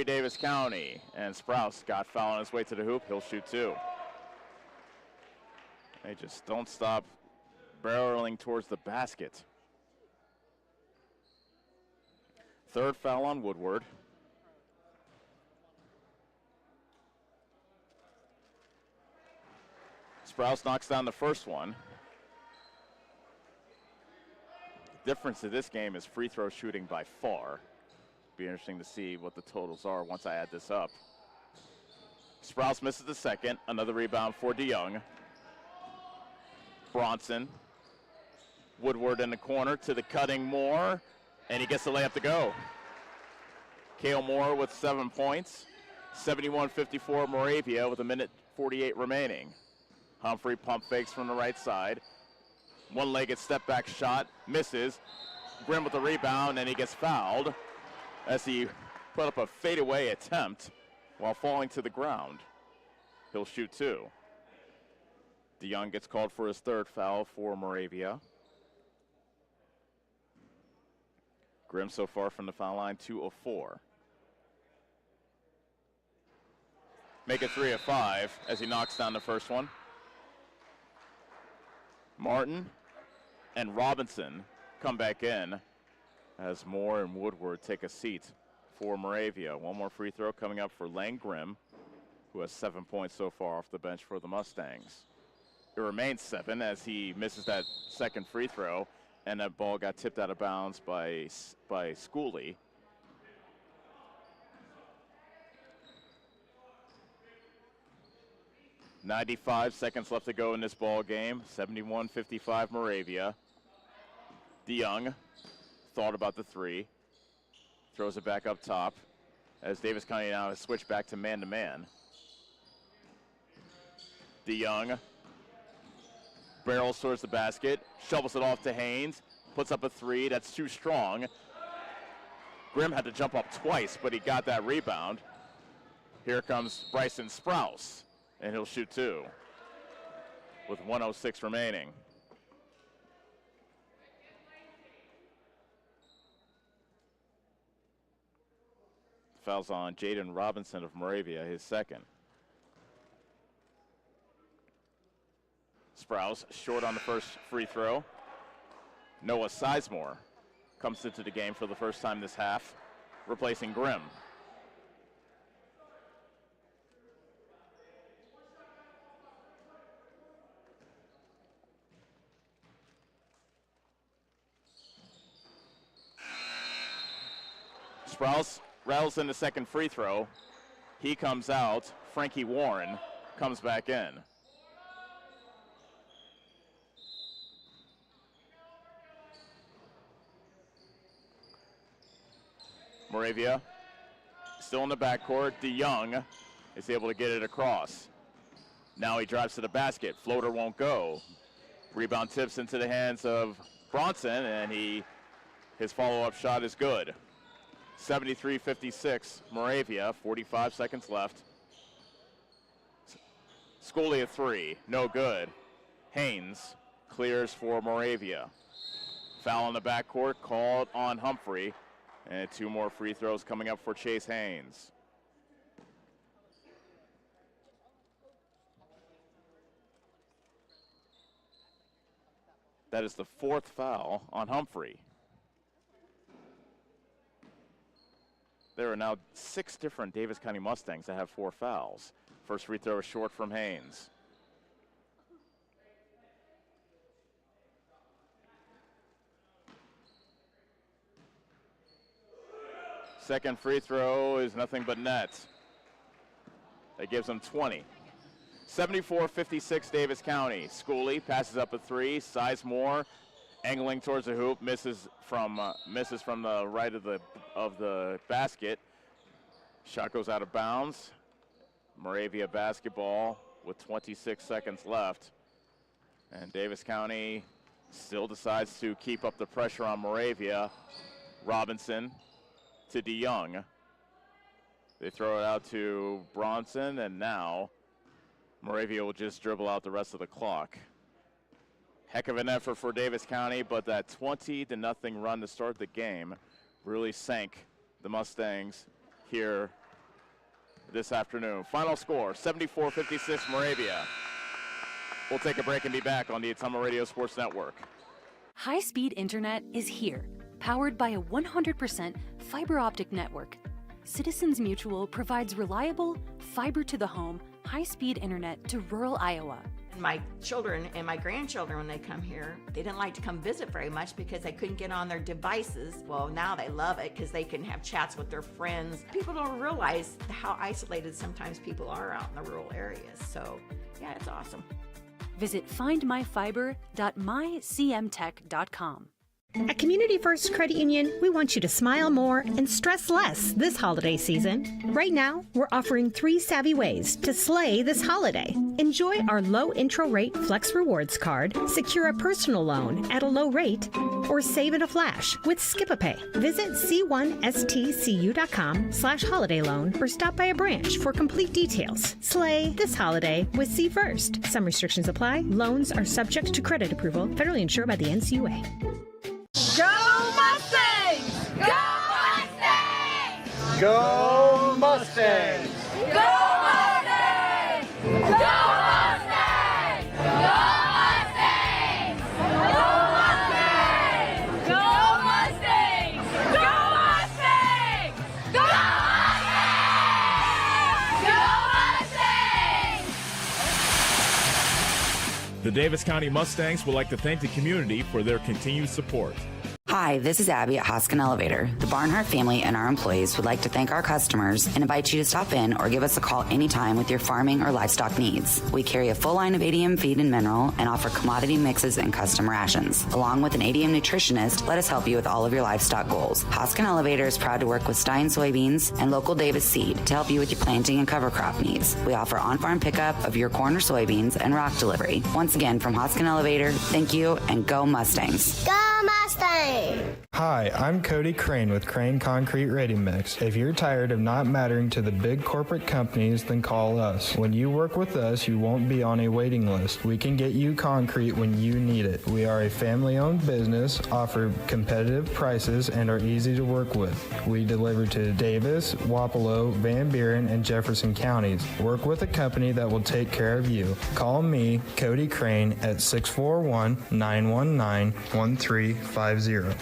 Davis County. And Sprouse got foul on his way to the hoop. He'll shoot two. They just don't stop barreling towards the basket. Third foul on Woodward. Sprouse knocks down the first one. The difference in this game is free throw shooting by far. Be interesting to see what the totals are once I add this up. Sprouse misses the second. Another rebound for DeYoung. Bronson. Woodward in the corner to the cutting Moore, and he gets the layup to go. Cale Moore with 7 points. 71-54 Moravia with 1:48 remaining. Humphrey pump fakes from the right side. One-legged step-back shot, misses. Grimm with the rebound, and he gets fouled as he put up a fadeaway attempt while falling to the ground. He'll shoot two. DeYoung gets called for his third foul for Moravia. Grimm so far from the foul line, 2 of 4. Make it 3 of 5 as he knocks down the first one. Martin and Robinson come back in as Moore and Woodward take a seat for Moravia. One more free throw coming up for Lane Grimm, who has 7 points so far off the bench for the Mustangs. It remains 7 as he misses that second free throw, and that ball got tipped out of bounds by Schooley. .95 seconds left to go in this ball game. 71-55 Moravia. DeYoung thought about the three. Throws it back up top as Davis County now has switched back to man-to-man. DeYoung barrels towards the basket, shovels it off to Haynes, puts up a three. That's too strong. Grimm had to jump up twice, but he got that rebound. Here comes Bryson Sprouse, and he'll shoot two with 1:06 remaining. Fouls on Jaden Robinson of Moravia, his second. Sprouse short on the first free throw. Noah Sizemore comes into the game for the first time this half, replacing Grimm. Sprouse rattles in the second free throw. He comes out. Frankie Warren comes back in. Moravia still in the backcourt. DeYoung is able to get it across. Now he drives to the basket. Floater won't go. Rebound tips into the hands of Bronson, and his follow-up shot is good. 73-56 Moravia, 45 seconds left. Schooley a three, no good. Haynes clears for Moravia. Foul in the backcourt called on Humphrey. And two more free throws coming up for Chase Haynes. That is the fourth foul on Humphrey. There are now 6 different Davis County Mustangs that have 4 fouls. First free throw is short from Haynes. Second free throw is nothing but net. That gives them 20. 74-56 Davis County. Schooley passes up a three. Sizemore angling towards the hoop, misses from the right of the basket. Shot goes out of bounds. Moravia basketball with 26 seconds left. And Davis County still decides to keep up the pressure on Moravia. Robinson to DeYoung. They throw it out to Bronson, and now Moravia will just dribble out the rest of the clock. Heck of an effort for Davis County, but that 20-0 run to start the game really sank the Mustangs here this afternoon. Final score, 74-56 Moravia. We'll take a break and be back on the Ottumwa Radio Sports Network. High-speed internet is here, powered by a 100% fiber optic network. Citizens Mutual provides reliable, fiber-to-the-home, high-speed internet to rural Iowa. My children and my grandchildren, when they come here, they didn't like to come visit very much because they couldn't get on their devices. Well, now they love it because they can have chats with their friends. People don't realize how isolated sometimes people are out in the rural areas. So, yeah, it's awesome. Visit findmyfiber.mycmtech.com. At Community First Credit Union, we want you to smile more and stress less this holiday season. Right now, we're offering 3 savvy ways to slay this holiday. Enjoy our low intro rate Flex Rewards card, secure a personal loan at a low rate, or save in a flash with Skip-a-Pay. Visit c1stcu.com/holiday loan or stop by a branch for complete details. Slay this holiday with C First. Some restrictions apply. Loans are subject to credit approval. Federally insured by the NCUA. Go Mustangs! Go Mustangs! Go Mustangs! Go Mustangs! Go Mustangs! Go Mustangs! Go Mustangs! Go Mustangs! Go Mustangs! Go Mustangs! The Davis County Mustangs would like to thank the community for their continued support. Hi, this is Abby at Hoskin Elevator. The Barnhart family and our employees would like to thank our customers and invite you to stop in or give us a call anytime with your farming or livestock needs. We carry a full line of ADM feed and mineral and offer commodity mixes and custom rations. Along with an ADM nutritionist, let us help you with all of your livestock goals. Hoskin Elevator is proud to work with Stein Soybeans and local Davis Seed to help you with your planting and cover crop needs. We offer on-farm pickup of your corn or soybeans and rock delivery. Once again, from Hoskin Elevator, thank you and go Mustangs. Go Mustangs! Hi, I'm Cody Crane with Crane Concrete Ready Mix. If you're tired of not mattering to the big corporate companies, then call us. When you work with us, you won't be on a waiting list. We can get you concrete when you need it. We are a family-owned business, offer competitive prices, and are easy to work with. We deliver to Davis, Wapello, Van Buren, and Jefferson counties. Work with a company that will take care of you. Call me, Cody Crane, at 641-919-1350.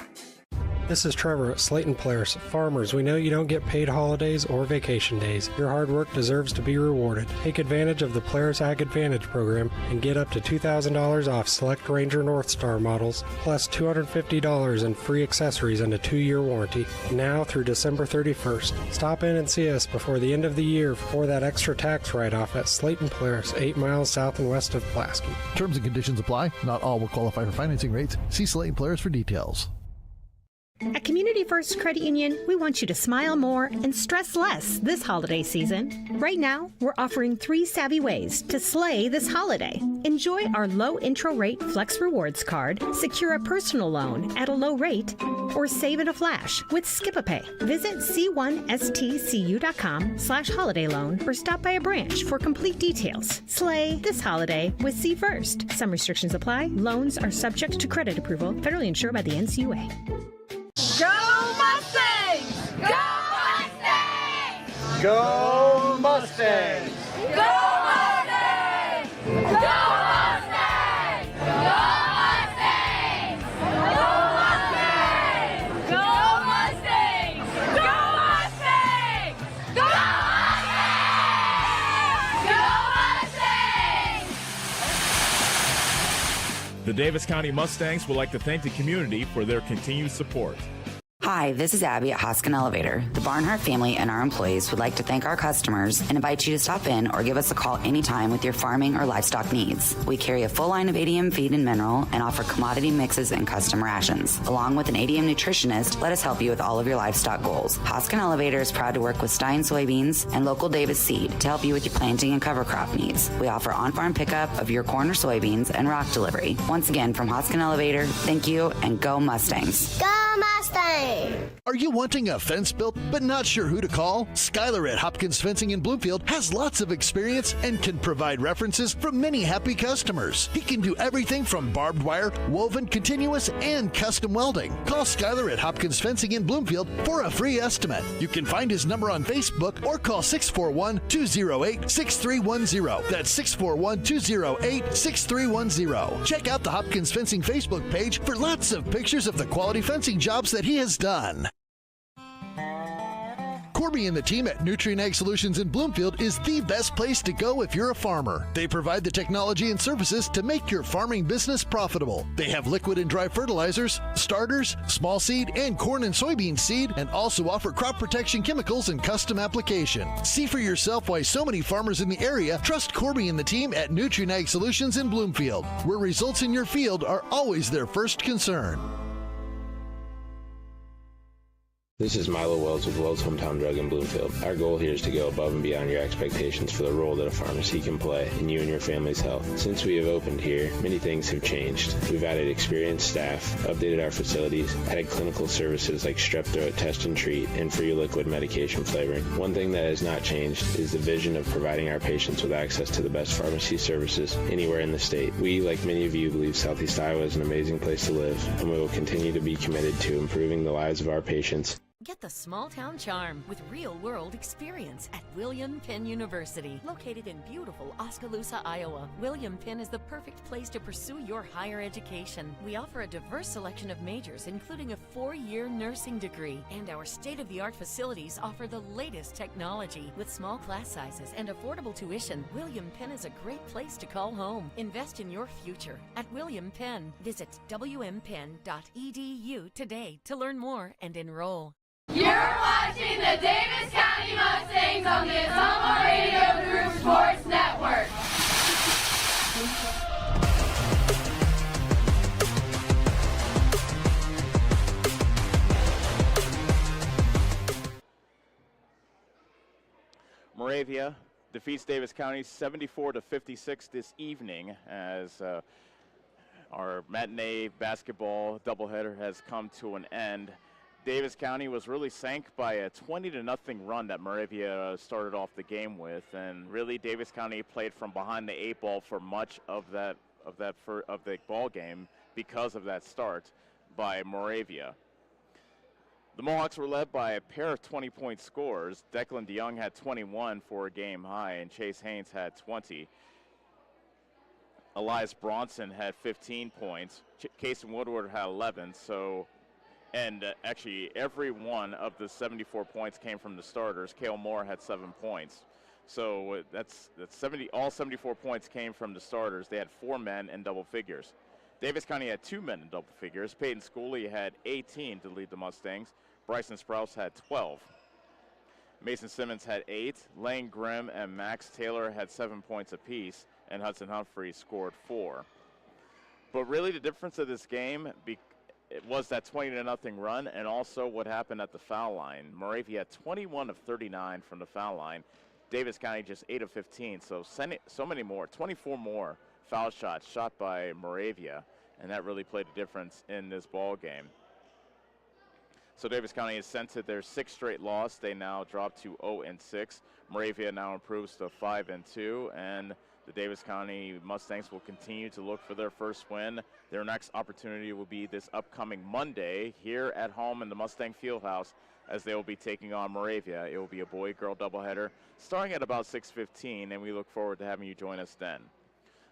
This is Trevor at Slayton Polaris. Farmers, we know you don't get paid holidays or vacation days. Your hard work deserves to be rewarded. Take advantage of the Polaris Ag Advantage program and get up to $2,000 off select Ranger Northstar models, plus $250 in free accessories and a 2-year warranty, now through December 31st. Stop in and see us before the end of the year for that extra tax write-off at Slayton Polaris, 8 miles south and west of Pulaski. Terms and conditions apply. Not all will qualify for financing rates. See Slayton Polaris for details. At Community First Credit Union, we want you to smile more and stress less this holiday season. Right now, we're offering 3 savvy ways to slay this holiday. Enjoy our low intro rate Flex Rewards card, secure a personal loan at a low rate, or save in a flash with Skip-a-Pay. Visit c1stcu.com/holiday loan or stop by a branch for complete details. Slay this holiday with C First. Some restrictions apply. Loans are subject to credit approval. Federally insured by the NCUA. Go Mustangs! Go Mustangs! Go Mustangs! Go Mustangs! Go Mustangs! Go Mustangs! Go Mustangs! Go Mustangs! Go Mustangs! Go Mustangs! The Davis County Mustangs would like to thank the community for their continued support. Hi, this is Abby at Hoskin Elevator. The Barnhart family and our employees would like to thank our customers and invite you to stop in or give us a call anytime with your farming or livestock needs. We carry a full line of ADM feed and mineral and offer commodity mixes and custom rations. Along with an ADM nutritionist, let us help you with all of your livestock goals. Hoskin Elevator is proud to work with Stein Soybeans and local Davis Seed to help you with your planting and cover crop needs. We offer on-farm pickup of your corn or soybeans and rock delivery. Once again, from Hoskin Elevator, thank you and go Mustangs. Go Mustang! Are you wanting a fence built but not sure who to call? Skylar at Hopkins Fencing in Bloomfield has lots of experience and can provide references from many happy customers. He can do everything from barbed wire, woven, continuous, and custom welding. Call Skylar at Hopkins Fencing in Bloomfield for a free estimate. You can find his number on Facebook or call 641-208-6310. That's 641-208-6310. Check out the Hopkins Fencing Facebook page for lots of pictures of the quality fencing jobs that he has done. Corby and the team at Nutrien Ag Solutions in Bloomfield is the best place to go if you're a farmer. They provide the technology and services to make your farming business profitable. They have liquid and dry fertilizers, starters, small seed, and corn and soybean seed, and also offer crop protection chemicals and custom application. See for yourself why so many farmers in the area trust Corby and the team at Nutrien Ag Solutions in Bloomfield, where results in your field are always their first concern. This is Milo Wells with Wells Hometown Drug in Bloomfield. Our goal here is to go above and beyond your expectations for the role that a pharmacy can play in you and your family's health. Since we have opened here, many things have changed. We've added experienced staff, updated our facilities, added clinical services like strep throat test and treat, and free liquid medication flavoring. One thing that has not changed is the vision of providing our patients with access to the best pharmacy services anywhere in the state. We, like many of you, believe Southeast Iowa is an amazing place to live, and we will continue to be committed to improving the lives of our patients. Get the small town charm with real-world experience at William Penn University. Located in beautiful Oskaloosa, Iowa, William Penn is the perfect place to pursue your higher education. We offer a diverse selection of majors, including a 4-year nursing degree, and our state-of-the-art facilities offer the latest technology. With small class sizes and affordable tuition, William Penn is a great place to call home. Invest in your future at William Penn. Visit wmpenn.edu today to learn more and enroll. You're watching the Davis County Mustangs on the Ottumwa Radio Group Sports Network. Moravia defeats Davis County 74-56 this evening as our matinee basketball doubleheader has come to an end. Davis County was really sank by a 20-0 run that Moravia started off the game with, and really Davis County played from behind the 8 ball for much of the ball game because of that start by Moravia. The Mohawks were led by a pair of 20-point scores. Declan DeYoung had 21 for a game high, and Chase Haynes had 20. Elias Bronson had 15 points. Casey Woodward had 11. And actually, every one of the 74 points came from the starters. Cale Moore had 7 points. So that's 70. All 74 points came from the starters. They had 4 men in double figures. Davis County had 2 men in double figures. Peyton Schooley had 18 to lead the Mustangs. Bryson Sprouse had 12. Mason Simmons had 8. Lane Grimm and Max Taylor had 7 points apiece. And Hudson Humphrey scored 4. But really the difference of this game, it was that 20-0 run, and also what happened at the foul line. Moravia had 21 of 39 from the foul line. Davis County just 8 of 15, so many more, 24 more foul shots shot by Moravia, and that really played a difference in this ball game. So Davis County is sent to their 6th straight loss. They now drop to 0-6. Moravia now improves to 5-2, and the Davis County Mustangs will continue to look for their first win. Their next opportunity will be this upcoming Monday here at home in the Mustang Fieldhouse as they will be taking on Moravia. It will be a boy-girl doubleheader starting at about 6:15, and we look forward to having you join us then.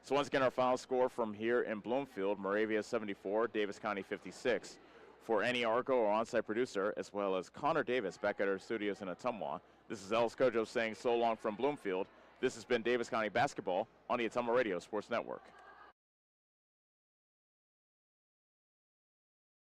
So once again, our final score from here in Bloomfield, Moravia 74, Davis County 56. For Annie Argo, our on-site producer, as well as Connor Davis back at our studios in Ottumwa, this is Ellis Kojo saying so long from Bloomfield. This has been Davis County Basketball on the Ottumwa Radio Sports Network.